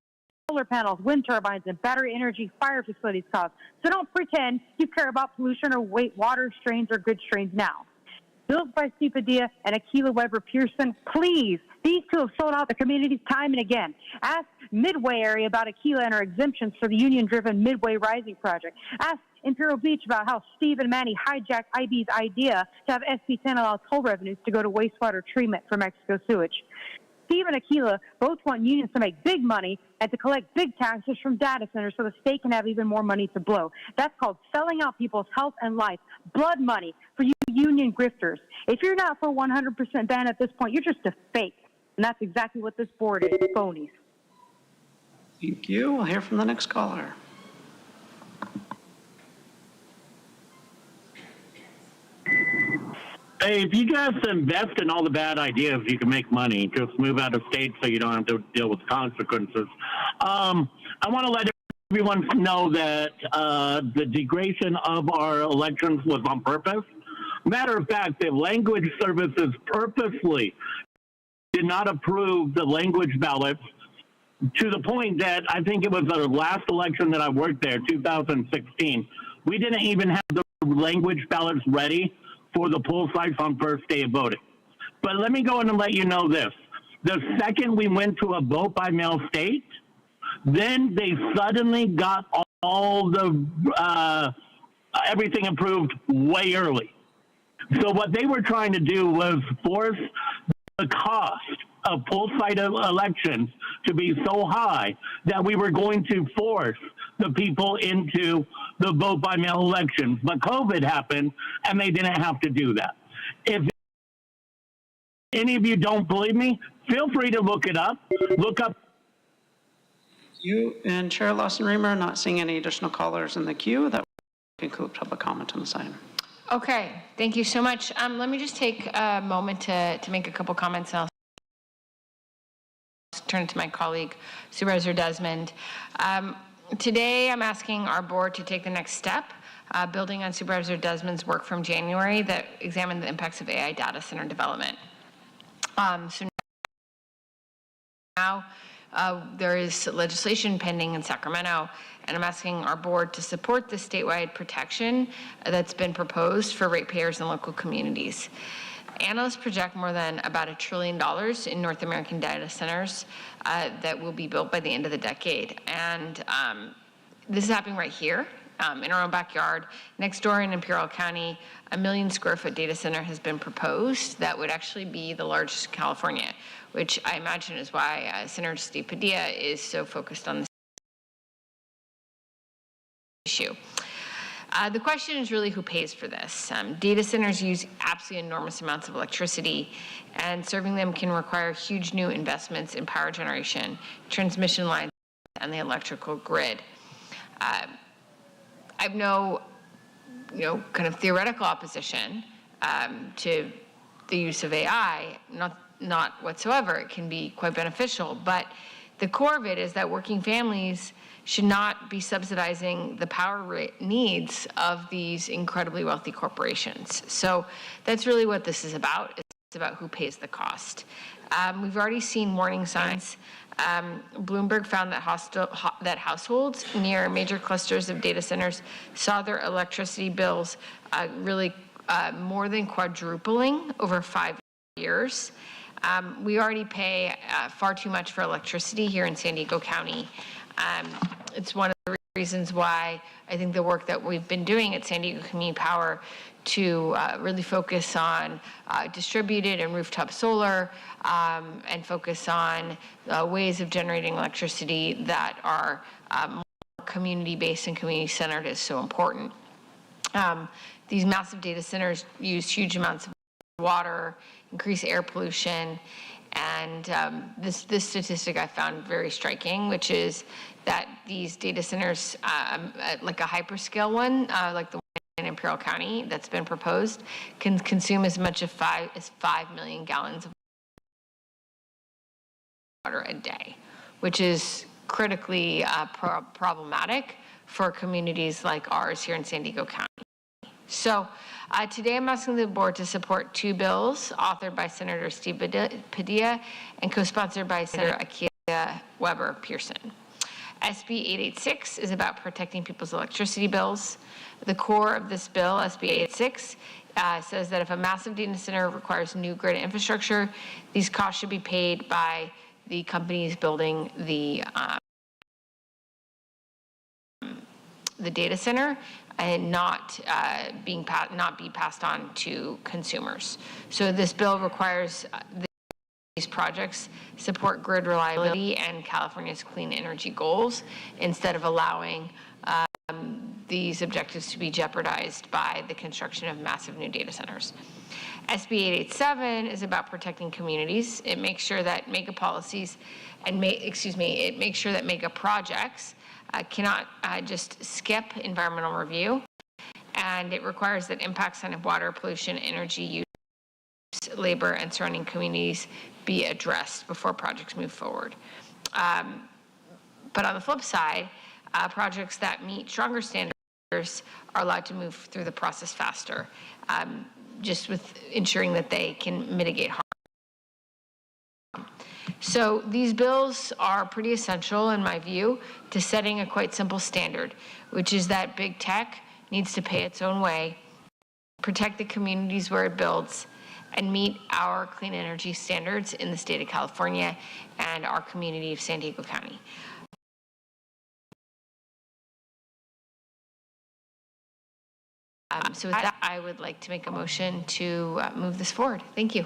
solar panels, wind turbines, and battery energy fire facilities cause. So don't pretend you care about pollution or water strains or grid strains now. Built by Steve Padilla and Akilah Weber Pearson, please, these two have sold out the communities time and again. Ask Midway area about Akilah and her exemptions for the union-driven Midway Rising project. Ask Imperial Beach about how Steve and Manny hijacked IB's idea to have SB 10 allow toll revenues to go to wastewater treatment for Mexico sewage. Steve and Akilah both want unions to make big money and to collect big taxes from data centers so the state can have even more money to blow. That's called selling out people's health and life. Blood money for you union grifters. If you're not for 100% ban at this point, you're just a fake. And that's exactly what this board is, phonies. Thank you. We'll hear from the next caller. Hey, if you guys invest in all the bad ideas, you can make money. Just move out of state so you don't have to deal with consequences. I want to let everyone know that the degradation of our elections was on purpose. Matter of fact, the language services purposely did not approve the language ballots to the point that I think it was the last election that I worked there, 2016. We didn't even have the language ballots ready for the poll sites on first day of voting. But let me go in and let you know this. The second we went to a vote by mail state, then they suddenly got all the everything approved way early. So what they were trying to do was force the cost of poll site elections to be so high that we were going to force the people into the vote by mail elections. But COVID happened and they didn't have to do that. If any of you don't believe me, feel free to look it up. Look up. You and Chair Lawson-Remer, not seeing any additional callers in the queue. That will conclude public comment on this item. Okay, thank you so much. Let me just take a moment to make a couple comments. I'll turn it to my colleague, Supervisor Desmond. Today, I'm asking our board to take the next step, building on Supervisor Desmond's work from January that examined the impacts of AI data center development. So now there is legislation pending in Sacramento, and I'm asking our board to support the statewide protection that's been proposed for ratepayers and local communities. Analysts project more than about $1 trillion in North American data centers that will be built by the end of the decade. And this is happening right here in our own backyard. Next door in Imperial County, a 1 million square foot data center has been proposed that would actually be the largest in California, which I imagine is why Senator Steve Padilla is so focused on this issue. The question is really who pays for this. Data centers use absolutely enormous amounts of electricity, and serving them can require huge new investments in power generation, transmission lines, and the electrical grid. I have no, kind of theoretical opposition to the use of AI, not whatsoever. It can be quite beneficial, but the core of it is that working families should not be subsidizing the power needs of these incredibly wealthy corporations. So that's really what this is about. It's about who pays the cost. We've already seen warning signs. Bloomberg found that households near major clusters of data centers saw their electricity bills really more than quadrupling over 5 years. We already pay far too much for electricity here in San Diego County. It's one of the reasons why I think the work that we've been doing at San Diego Community Power to really focus on distributed and rooftop solar and focus on ways of generating electricity that are more community-based and community-centered is so important. These massive data centers use huge amounts of water, increase air pollution, and this statistic I found very striking, which is that these data centers, like a hyperscale one, like the one in Imperial County that's been proposed, can consume as much as 5 million gallons of water a day, which is critically problematic for communities like ours here in San Diego County. So today I'm asking the board to support 2 bills authored by Senator Steve Padilla and co-sponsored by Senator Akia Weber Pearson. SB 886 is about protecting people's electricity bills. The core of this bill, SB 886, says that if a massive data center requires new grid infrastructure, these costs should be paid by the companies building the data center and not be passed on to consumers. So this bill requires these projects support grid reliability and California's clean energy goals instead of allowing these objectives to be jeopardized by the construction of massive new data centers. SB 887 is about protecting communities. It makes sure that mega policies and it makes sure that mega projects cannot just skip environmental review, and it requires that impacts on water pollution, energy use, labor, and surrounding communities be addressed before projects move forward. But on the flip side, projects that meet stronger standards are allowed to move through the process faster, just with ensuring that they can mitigate harm. So these bills are pretty essential, in my view, to setting a quite simple standard, which is that big tech needs to pay its own way, protect the communities where it builds, and meet our clean energy standards in the state of California and our community of San Diego County. So with that, I would like to make a motion to move this forward. Thank you.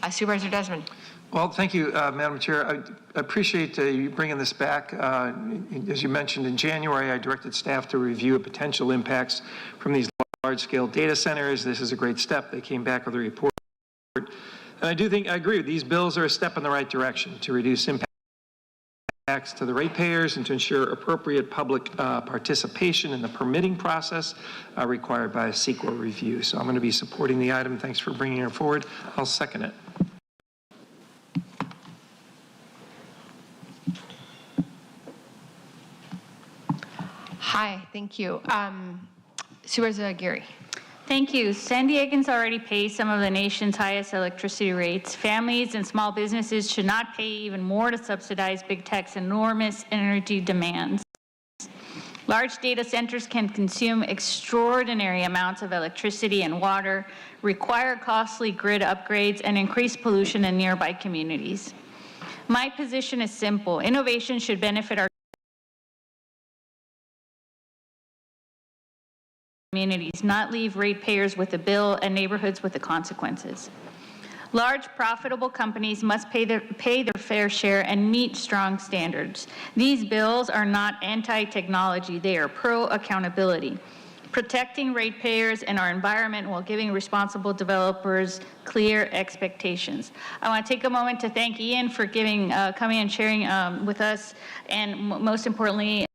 Supervisor Desmond. Well, thank you, Madam Chair. I appreciate you bringing this back. As you mentioned, in January, I directed staff to review potential impacts from these large-scale data centers. This is a great step. They came back with a report. And I agree, these bills are a step in the right direction to reduce impacts to the ratepayers and to ensure appropriate public participation in the permitting process required by a CEQA review. So I'm going to be supporting the item. Thanks for bringing it forward. I'll second it. Hi, thank you. Supervisor Geary. Thank you. San Diegans already pay some of the nation's highest electricity rates. Families and small businesses should not pay even more to subsidize big tech's enormous energy demands. Large data centers can consume extraordinary amounts of electricity and water, require costly grid upgrades, and increase pollution in nearby communities. My position is simple. Innovation should benefit our communities, not leave ratepayers with the bill and neighborhoods with the consequences. Large profitable companies must pay their fair share and meet strong standards. These bills are not anti-technology, they are pro-accountability, protecting ratepayers and our environment while giving responsible developers clear expectations. I want to take a moment to thank Ian for coming and sharing with us, and most importantly,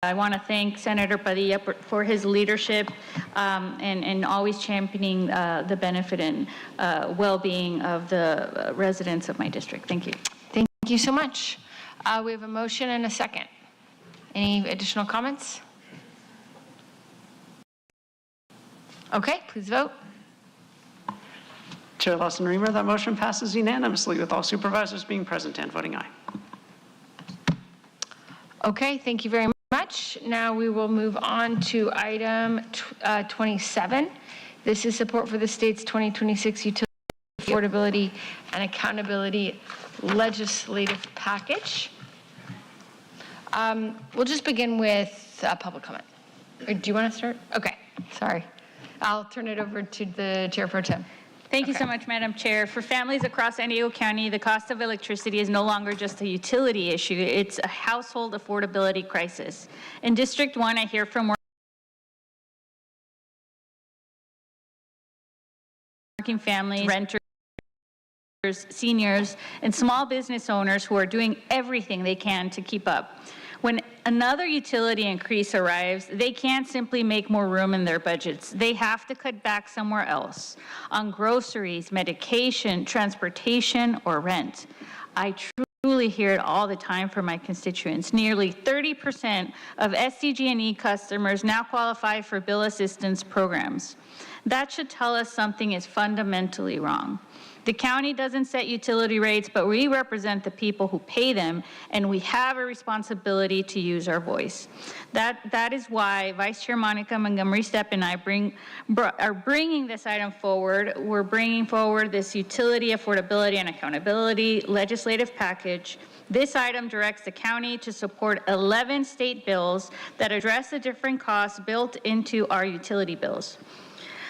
I want to thank Senator Padilla for his leadership and always championing the benefit and well-being of the residents of my district. Thank you. Thank you so much. We have a motion and a second. Any additional comments? Okay, please vote. Chair Lawson-Remer, that motion passes unanimously with all supervisors being present and voting aye. Okay, thank you very much. Now we will move on to item 27. This is support for the state's 2026 utility affordability and accountability legislative package. We'll just begin with public comment. Or do you want to start? Okay, sorry. I'll turn it over to the Chair Pro Tem. Thank you so much, Madam Chair. For families across San Diego County, the cost of electricity is no longer just a utility issue, it's a household affordability crisis. In District 1, I hear from working families, renters, seniors, and small business owners who are doing everything they can to keep up. When another utility increase arrives, they can't simply make more room in their budgets. They have to cut back somewhere else on groceries, medication, transportation, or rent. I truly hear it all the time from my constituents. Nearly 30% of SDG&E customers now qualify for bill assistance programs. That should tell us something is fundamentally wrong. The county doesn't set utility rates, but we represent the people who pay them, and we have a responsibility to use our voice. That is why Vice Chair Monica Montgomery Steppe and I are bringing this item forward. We're bringing forward this utility affordability and accountability legislative package. This item directs the county to support 11 state bills that address the different costs built into our utility bills.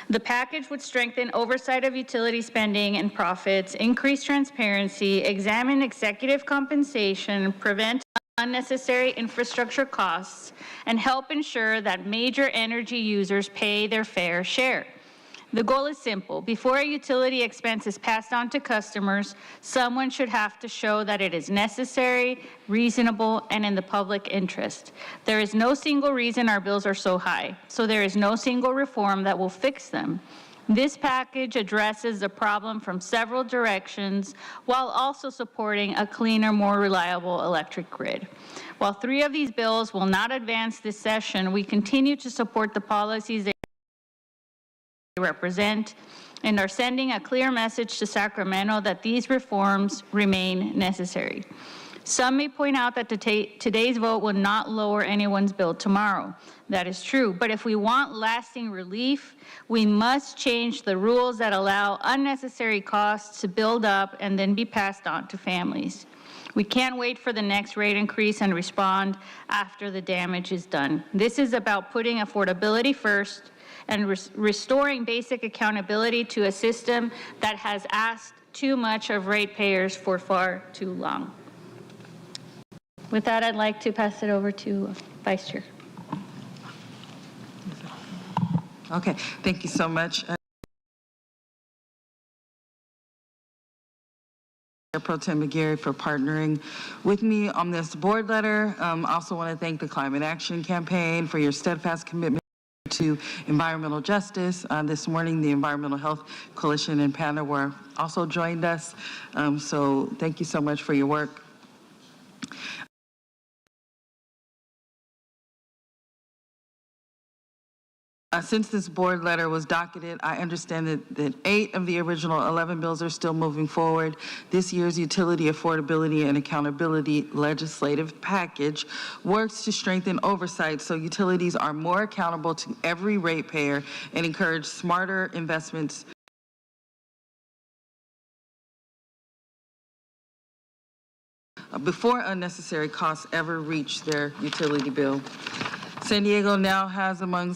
The package would strengthen oversight of utility spending and profits, increase transparency, examine executive compensation, prevent unnecessary infrastructure costs, and help ensure that major energy users pay their fair share. The goal is simple. Before a utility expense is passed on to customers, someone should have to show that it is necessary, reasonable, and in the public interest. There is no single reason our bills are so high, so there is no single reform that will fix them. This package addresses the problem from several directions while also supporting a cleaner, more reliable electric grid. While 3 of these bills will not advance this session, we continue to support the policies they represent and are sending a clear message to Sacramento that these reforms remain necessary. Some may point out that today's vote will not lower anyone's bill tomorrow. That is true, but if we want lasting relief, we must change the rules that allow unnecessary costs to build up and then be passed on to families. We can't wait for the next rate increase and respond after the damage is done. This is about putting affordability first and restoring basic accountability to a system that has asked too much of ratepayers for far too long. With that, I'd like to pass it over to Vice Chair. Okay, thank you so much. Pro Tem McGarry for partnering with me on this board letter. Also want to thank the Climate Action Campaign for your steadfast commitment to environmental justice. This morning, the Environmental Health Coalition and PANA were also joined us. So thank you so much for your work. Since this board letter was docketed, I understand that 8 of the original 11 bills are still moving forward. This year's Utility Affordability and Accountability legislative package works to strengthen oversight so utilities are more accountable to every ratepayer and encourage smarter investments before unnecessary costs ever reach their utility bill. San Diego now has among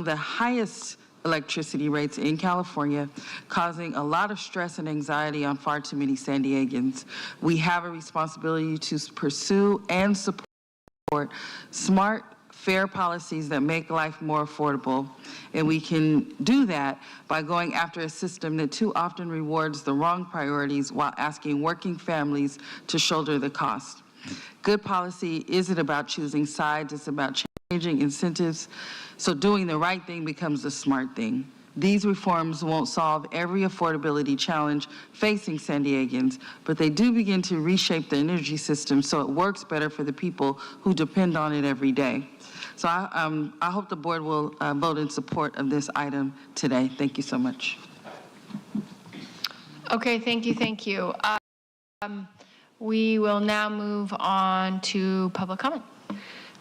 the highest electricity rates in California, causing a lot of stress and anxiety on far too many San Diegans. We have a responsibility to pursue and support smart, fair policies that make life more affordable. And we can do that by going after a system that too often rewards the wrong priorities while asking working families to shoulder the cost. Good policy isn't about choosing sides, it's about changing incentives, so doing the right thing becomes the smart thing. These reforms won't solve every affordability challenge facing San Diegans, but they do begin to reshape the energy system so it works better for the people who depend on it every day. So I hope the board will vote in support of this item today. Thank you so much. Okay, thank you, thank you. We will now move on to public comment.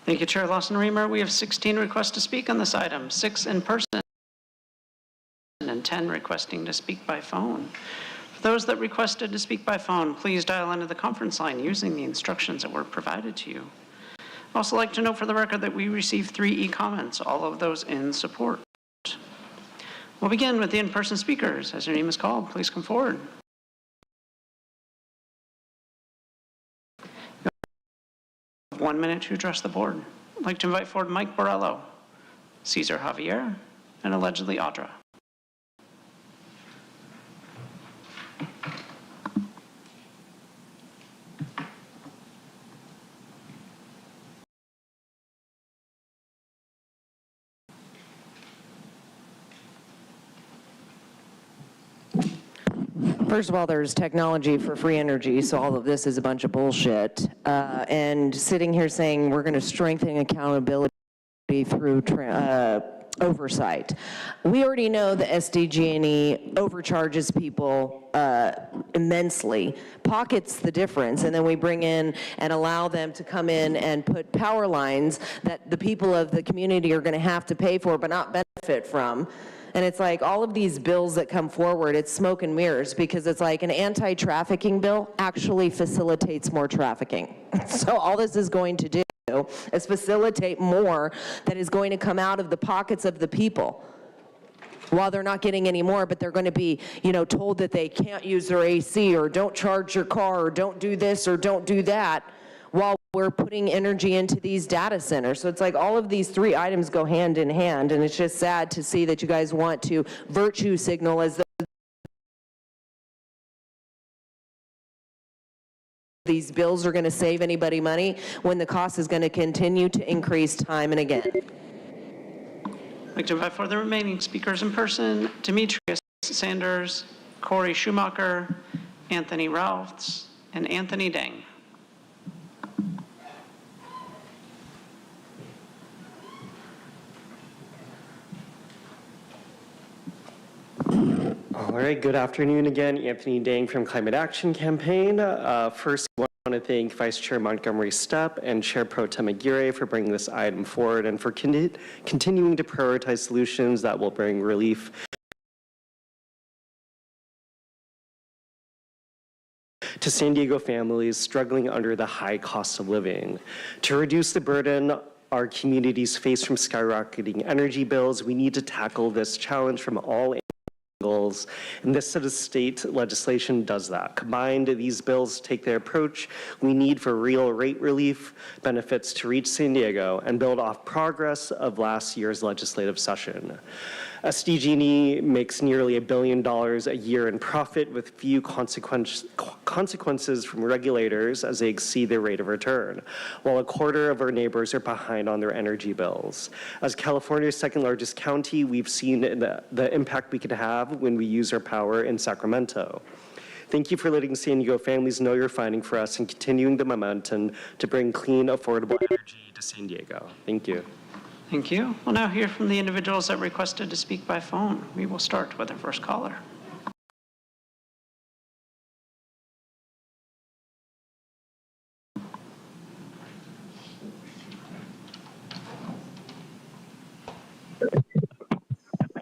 Thank you, Chair Lawson-Remer. We have 16 requests to speak on this item, 6 in person and 10 requesting to speak by phone. For those that requested to speak by phone, please dial into the conference line using the instructions that were provided to you. I'd also like to note for the record that we received 3 e-comments, all of those in support. We'll begin with the in-person speakers. As your name is called, please come forward. 1 minute to address the board. I'd like to invite forward Mike Borello, Cesar Javier, and allegedly Audra. First of all, there's technology for free energy, so all of this is a bunch of bullshit. And sitting here saying we're going to strengthen accountability through oversight. We already know the SDG&E overcharges people immensely, pockets the difference, and then we bring in and allow them to come in and put power lines that the people of the community are going to have to pay for but not benefit from. And it's like all of these bills that come forward, it's smoke and mirrors, because it's like an anti-trafficking bill actually facilitates more trafficking. So all this is going to do is facilitate more that is going to come out of the pockets of the people while they're not getting any more, but they're going to be, told that they can't use their AC or don't charge your car or don't do this or don't do that, while we're putting energy into these data centers. So it's like all of these three items go hand in hand, and it's just sad to see that you guys want to virtue signal as though these bills are going to save anybody money when the cost is going to continue to increase time and again. I'd like to invite for the remaining speakers in person, Demetrius Sanders, Corey Schumacher, Anthony Ralphs, and Anthony Dang. All right, good afternoon again. Anthony Dang from Climate Action Campaign. First, I want to thank Vice Chair Montgomery Stepp and Chair Pro Tem Aguirre for bringing this item forward and for continuing to prioritize solutions that will bring relief to San Diego families struggling under the high cost of living. To reduce the burden our communities face from skyrocketing energy bills, we need to tackle this challenge from all angles, and this set of state legislation does that. Combined, these bills take the approach we need for real rate relief benefits to reach San Diego and build off progress of last year's legislative session. SDG&E makes nearly $1 billion a year in profit with few consequences from regulators as they exceed their rate of return, while a quarter of our neighbors are behind on their energy bills. As California's second largest county, we've seen the impact we can have when we use our power in Sacramento. Thank you for letting San Diego families know you're fighting for us and continuing the momentum to bring clean, affordable energy to San Diego. Thank you. Thank you. We'll now hear from the individuals that requested to speak by phone. We will start with our first caller.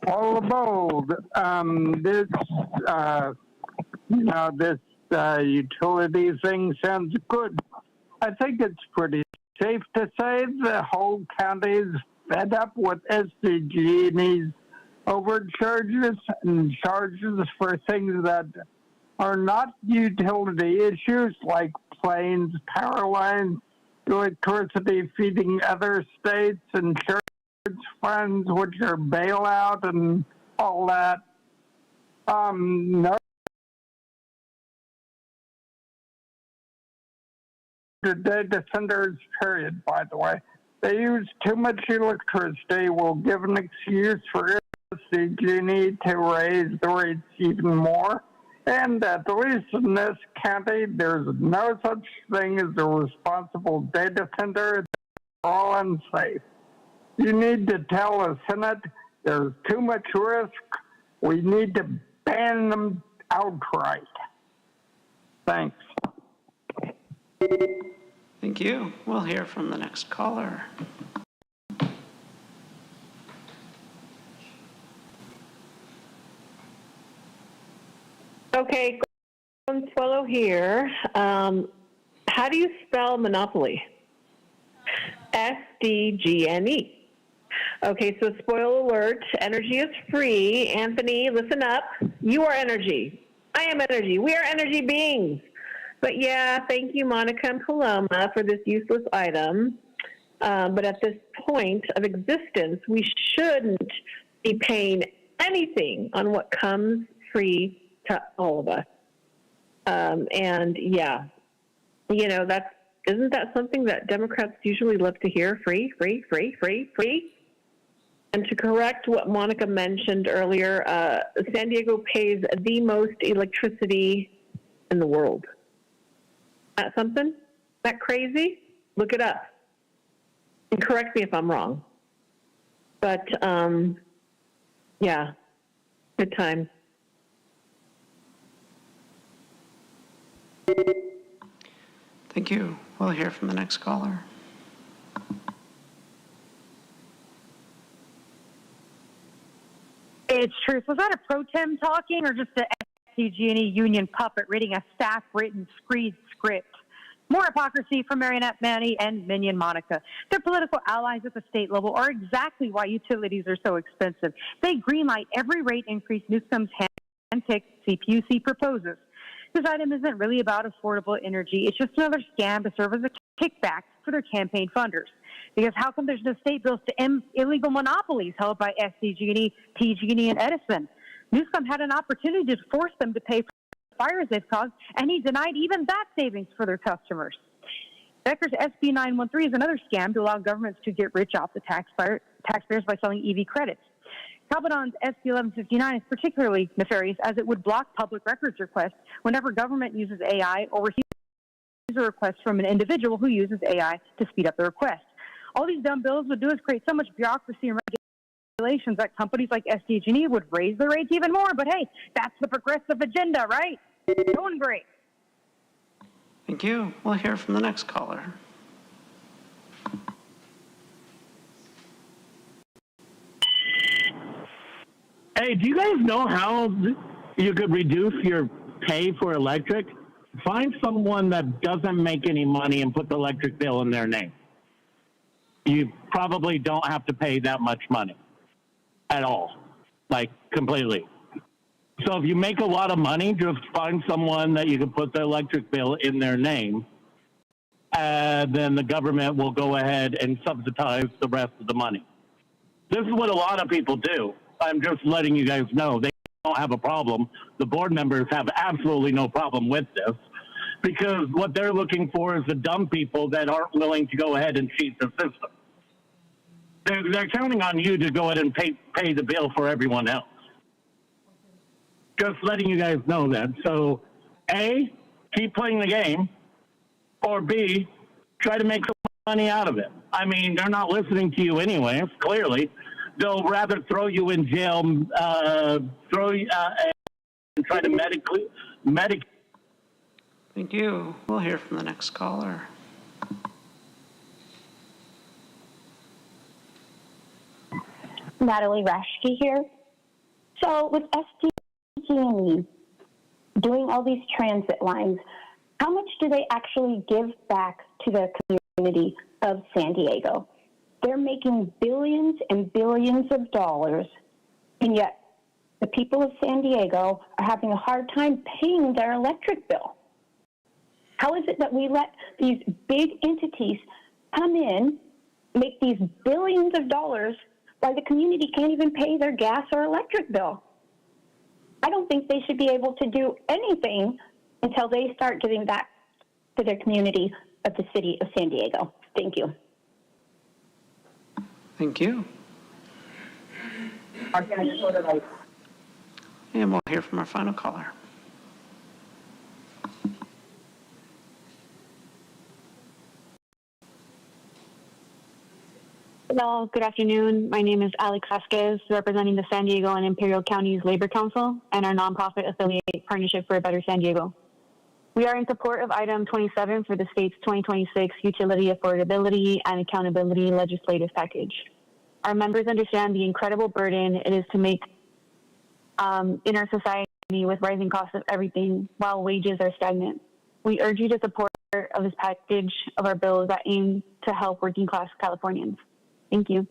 All aboard. This utility thing sounds good. I think it's pretty safe to say the whole county's fed up with SDG&E's overcharges and charges for things that are not utility issues like planes, power lines, electricity feeding other states, insurance funds, which are bailout and all that. No data centers, period, by the way. They use too much electricity, will give an excuse for SDG&E to raise the rates even more. And at least in this county, there's no such thing as a responsible data center. They're all unsafe. You need to tell the Senate there's too much risk. We need to ban them outright. Thanks. Thank you. We'll hear from the next caller. Okay, Consuelo here. How do you spell monopoly? SDG&E. Okay, so spoiler alert, energy is free. Anthony, listen up. You are energy. I am energy. We are energy beings. But yeah, thank you, Monica and Paloma, for this useless item. But at this point of existence, we shouldn't be paying anything on what comes free to all of us. And yeah, isn't that something that Democrats usually love to hear? Free, free, free, free, free? And to correct what Monica mentioned earlier, San Diego pays the most electricity in the world. That something? Is that crazy? Look it up. And correct me if I'm wrong. But, yeah, good time. Thank you. We'll hear from the next caller. It's truth. Was that a pro tem talking or just a SDG&E union puppet reading a staff-written screed script? More hypocrisy from Marionette Manny and Minion Monica. Their political allies at the state level are exactly why utilities are so expensive. They greenlight every rate increase Newsom's hand-picked CPUC proposes. This item isn't really about affordable energy. It's just another scam to serve as a kickback for their campaign funders. Because how come there's no state bills to end illegal monopolies held by SDG&E, PG&E, and Edison? Newsom had an opportunity to force them to pay for the fires they've caused, and he denied even that savings for their customers. Becker's SB 913 is another scam to allow governments to get rich off the taxpayers by selling EV credits. Calvadon's SB 1159 is particularly nefarious as it would block public records requests whenever government uses AI or receives a request from an individual who uses AI to speed up the request. All these dumb bills would do is create so much bureaucracy and regulations that companies like SDG&E would raise their rates even more. But hey, that's the progressive agenda, right? Going great. Thank you. We'll hear from the next caller. Hey, do you guys know how you could reduce your pay for electric? Find someone that doesn't make any money and put the electric bill in their name. You probably don't have to pay that much money at all, like completely. So if you make a lot of money, just find someone that you can put the electric bill in their name, and then the government will go ahead and subsidize the rest of the money. This is what a lot of people do. I'm just letting you guys know they don't have a problem. The board members have absolutely no problem with this, because what they're looking for is the dumb people that aren't willing to go ahead and cheat the system. They're counting on you to go ahead and pay the bill for everyone else. Just letting you guys know that. So, A, keep playing the game, or B, try to make some money out of it. I mean, they're not listening to you anyways, clearly. They'll rather throw you in jail, and try to medicate. Thank you. We'll hear from the next caller. Natalie Rashke here. So with SDG&E doing all these transit lines, how much do they actually give back to the community of San Diego? They're making billions and billions of dollars, and yet the people of San Diego are having a hard time paying their electric bill. How is it that we let these big entities come in, make these billions of dollars, while the community can't even pay their gas or electric bill? I don't think they should be able to do anything until they start giving back to their community of the city of San Diego. Thank you. Thank you. And we'll hear from our final caller. Hello, good afternoon. My name is Alex Vasquez, representing the San Diego and Imperial Counties Labor Council and our nonprofit affiliate Partnership for a Better San Diego. We are in support of item 27 for the state's 2026 Utility Affordability and Accountability Legislative Package. Our members understand the incredible burden it is to make in our society with rising costs of everything while wages are stagnant. We urge you to support of this package of our bills that aim to help working class Californians. Thank you.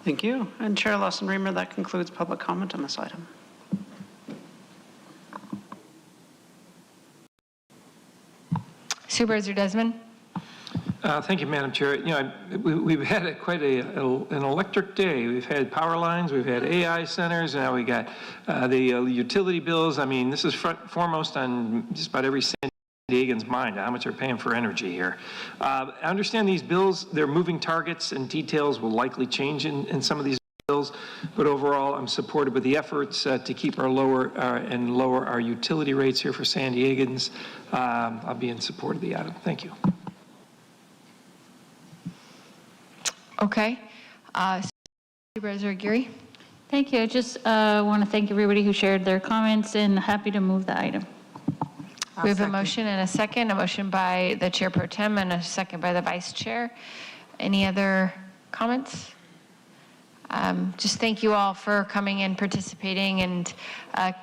Thank you. And Chair Lawson-Remer, that concludes public comment on this item. Supervisor Desmond. Thank you, Madam Chair. You know, we've had quite an electric day. We've had power lines, we've had AI centers, and now we got the utility bills. I mean, this is foremost on just about every San Diegans' mind, how much they're paying for energy here. I understand these bills, they're moving targets, and details will likely change in some of these bills, but overall, I'm supportive of the efforts to keep our lower utility rates here for San Diegans. I'll be in support of the item. Thank you. Okay. Supervisor Aguirre? Thank you. I just want to thank everybody who shared their comments and happy to move the item. We have a motion and a motion by the Chair Pro Tem and a second by the Vice Chair. Any other comments? Just thank you all for coming and participating and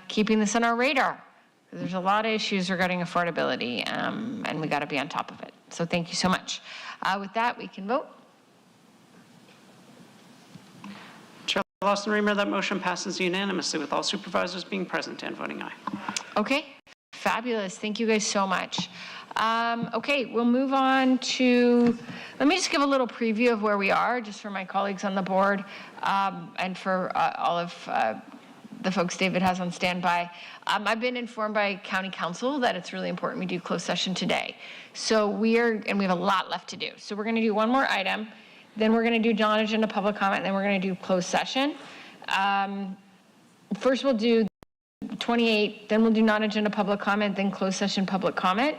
keeping this on our radar. There's a lot of issues regarding affordability, and we got to be on top of it. So thank you so much. With that, we can vote. Chair Lawson Remer, that motion passes unanimously with all supervisors being present and voting aye. Okay, fabulous. Thank you guys so much. Okay, we'll move on to, let me just give a little preview of where we are, just for my colleagues on the board, and for all of the folks David has on standby. I've been informed by County Council that it's really important we do closed session today. So we have a lot left to do. So we're gonna do one more item, then we're gonna do non-agenda public comment, then we're gonna do closed session. First we'll do 28, then we'll do non-agenda public comment, then closed session public comment.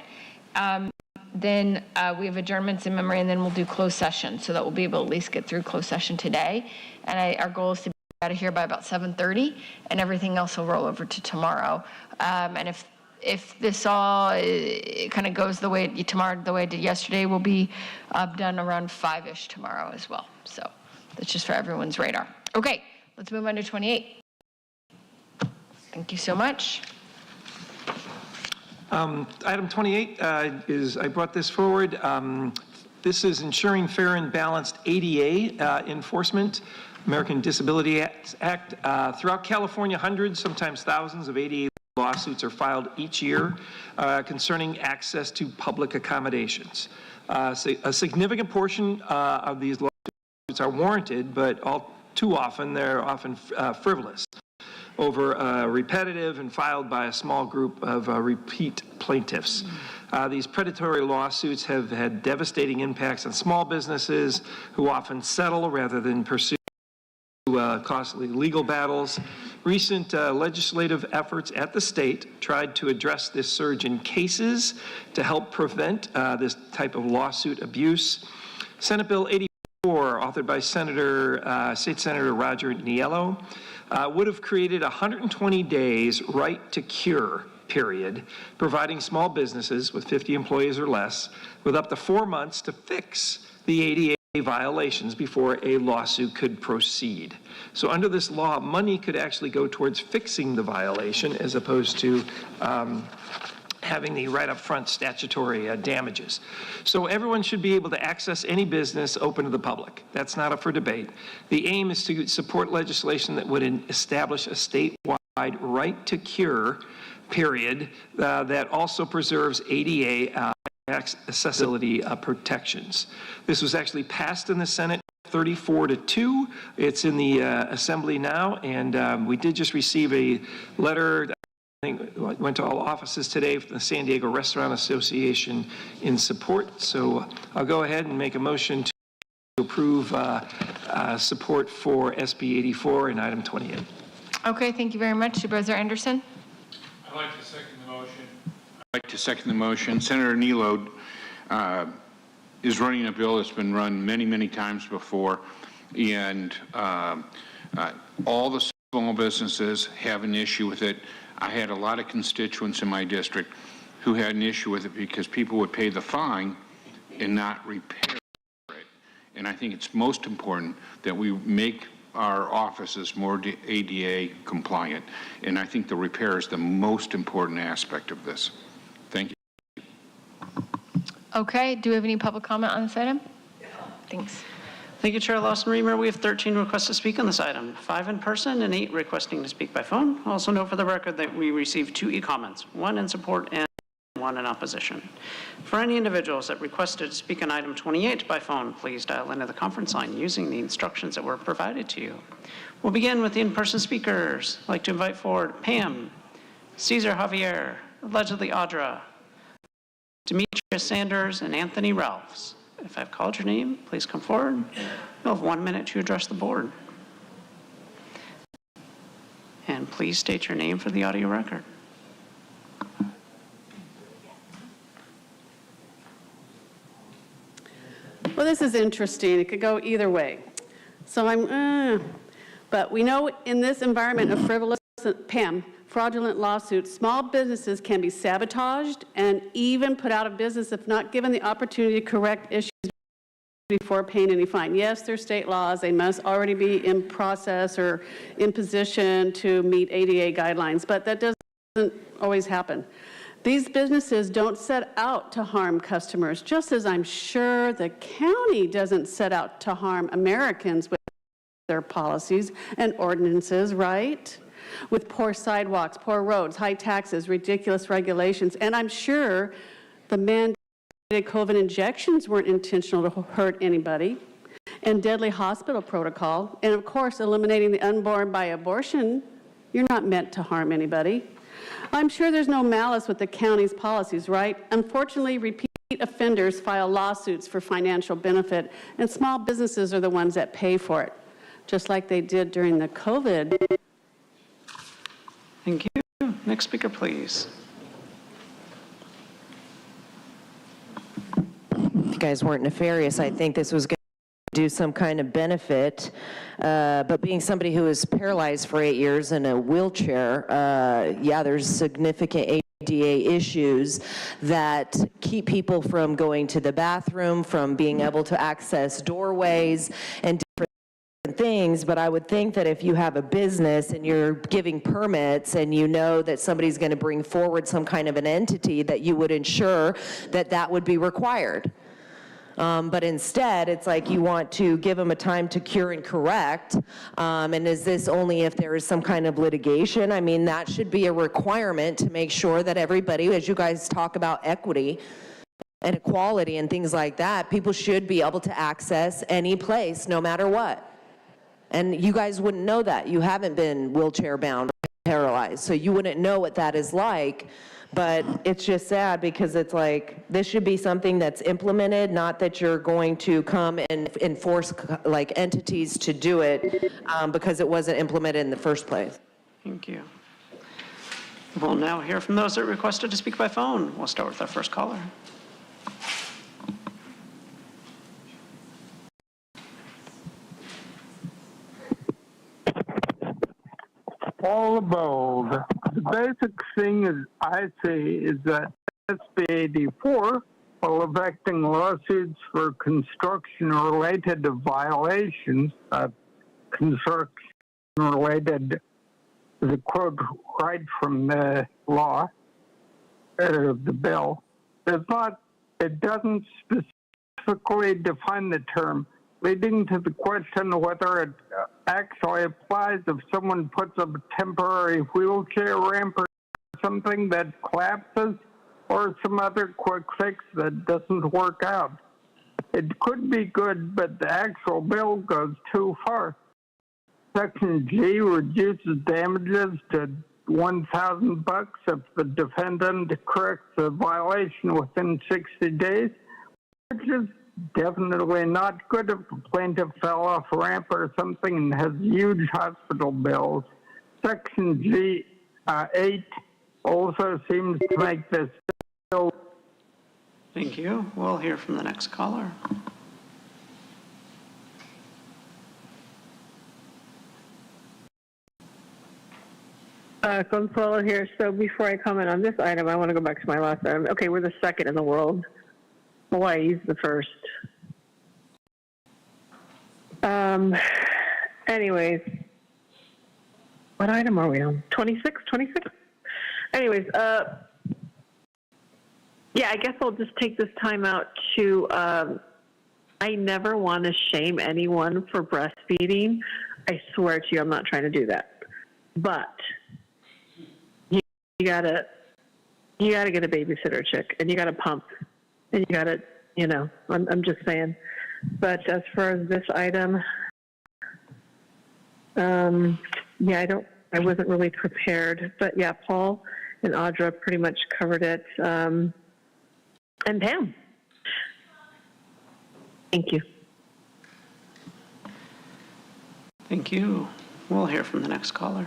Then we have adjournments in memory, and then we'll do closed session, so that we'll be able to at least get through closed session today. And our goal is to be out of here by about 7:30, and everything else will roll over to tomorrow. And if this all kind of goes the way it did yesterday, we'll be done around 5-ish tomorrow as well. So that's just for everyone's radar. Okay, let's move on to 28. Thank you so much. Item 28 is, I brought this forward. This is ensuring fair and balanced ADA enforcement, American Disability Act. Throughout California, hundreds, sometimes thousands of ADA lawsuits are filed each year concerning access to public accommodations. A significant portion of these lawsuits are warranted, but all too often they're often frivolous, repetitive, and filed by a small group of repeat plaintiffs. These predatory lawsuits have had devastating impacts on small businesses who often settle rather than pursue costly legal battles. Recent legislative efforts at the state tried to address this surge in cases to help prevent this type of lawsuit abuse. Senate Bill 84, authored by State Senator Roger Niello, would have created 120 days right to cure period, providing small businesses with 50 employees or less with up to 4 months to fix the ADA violations before a lawsuit could proceed. So under this law, money could actually go towards fixing the violation as opposed to having the right up front statutory damages. So everyone should be able to access any business open to the public. That's not up for debate. The aim is to support legislation that would establish a statewide right to cure period that also preserves ADA accessibility protections. This was actually passed in the Senate 34-2. It's in the Assembly now, and we did just receive a letter, I think went to all offices today from the San Diego Restaurant Association in support. So I'll go ahead and make a motion to approve support for SB 84 and item 28. Okay, thank you very much. Supervisor Anderson? I'd like to second the motion. I'd like to second the motion. Senator Niello is running a bill that's been run many, many times before, and all the small businesses have an issue with it. I had a lot of constituents in my district who had an issue with it because people would pay the fine and not repair it. And I think it's most important that we make our offices more ADA compliant. And I think the repair is the most important aspect of this. Thank you. Okay, do we have any public comment on this item? Thanks. Thank you, Chair Lawson Remer. We have 13 requests to speak on this item, 5 in person and 8 requesting to speak by phone. Also note for the record that we received 2 e-comments, 1 in support and 1 in opposition. For any individuals that requested to speak on item 28 by phone, please dial into the conference line using the instructions that were provided to you. We'll begin with the in-person speakers. I'd like to invite forward Pam, Cesar Javier, allegedly Audra, Demetrius Sanders, and Anthony Ralphs. If I've called your name, please come forward. You'll have 1 minute to address the board. And please state your name for the audio record. Well, this is interesting. It could go either way. So but we know in this environment of frivolous, fraudulent lawsuits, small businesses can be sabotaged and even put out of business if not given the opportunity to correct issues before paying any fine. Yes, there's state laws. They must already be in process or in position to meet ADA guidelines, but that doesn't always happen. These businesses don't set out to harm customers, just as I'm sure the county doesn't set out to harm Americans with their policies and ordinances, right? With poor sidewalks, poor roads, high taxes, ridiculous regulations, and I'm sure the mandated COVID injections weren't intentional to hurt anybody, and deadly hospital protocol, and of course eliminating the unborn by abortion. You're not meant to harm anybody. I'm sure there's no malice with the county's policies, right? Unfortunately, repeat offenders file lawsuits for financial benefit, and small businesses are the ones that pay for it, just like they did during the COVID. Thank you. Next speaker, please. If you guys weren't nefarious, I think this was going to do some kind of benefit. But being somebody who was paralyzed for 8 years in a wheelchair, yeah, there's significant ADA issues that keep people from going to the bathroom, from being able to access doorways and different things. But I would think that if you have a business and you're giving permits and you know that somebody's going to bring forward some kind of an entity, that you would ensure that that would be required. But instead, it's like you want to give them a time to cure and correct. And is this only if there is some kind of litigation? I mean, that should be a requirement to make sure that everybody, as you guys talk about equity and equality and things like that, people should be able to access any place, no matter what. And you guys wouldn't know that. You haven't been wheelchair bound or paralyzed, so you wouldn't know what that is like. But it's just sad because it's like, this should be something that's implemented, not that you're going to come and enforce like entities to do it because it wasn't implemented in the first place. Thank you. We'll now hear from those that requested to speak by phone. We'll start with our first caller. All about the basic thing is I see is that SB 84, while affecting lawsuits for construction-related violations, construction-related is a quote right from the law, the bill, it doesn't specifically define the term, leading to the question of whether it actually applies if someone puts up a temporary wheelchair ramp or something that collapses, or some other quick fix that doesn't work out. It could be good, but the actual bill goes too far. Section G reduces damages to $1,000 if the defendant corrects the violation within 60 days, which is definitely not good if the plaintiff fell off a ramp or something and has huge hospital bills. Section G8 also seems to make this bill. Thank you. We'll hear from the next caller. Consuelo here. So before I comment on this item, I want to go back to my last item. Okay, we're the second in the world. Hawaii's the first. Anyways, what item are we on? 26? Anyways, yeah, I guess I'll just take this time out to, I never want to shame anyone for breastfeeding. I swear to you, I'm not trying to do that. But you gotta get a babysitter chick, and you gotta pump, and you gotta, you know, I'm just saying. But as far as this item, yeah, I wasn't really prepared, but yeah, Paul and Audra pretty much covered it. And Pam. Thank you. Thank you. We'll hear from the next caller.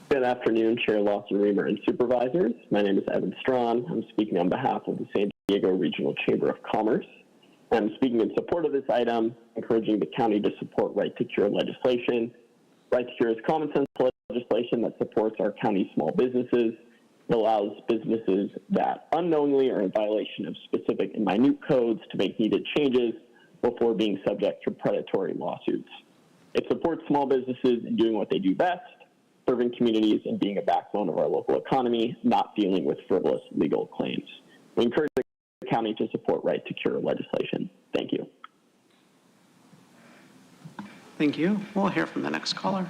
Good afternoon, Chair Lawson-Remer and supervisors. My name is Evan Strawn. I'm speaking on behalf of the San Diego Regional Chamber of Commerce. I'm speaking in support of this item, encouraging the county to support Right to Cure legislation. Right to Cure is common sense legislation that supports our county's small businesses. It allows businesses that unknowingly are in violation of specific and minute codes to make needed changes before being subject to predatory lawsuits. It supports small businesses in doing what they do best, serving communities and being a backbone of our local economy, not dealing with frivolous legal claims. We encourage the county to support Right to Cure legislation. Thank you. Thank you. We'll hear from the next caller.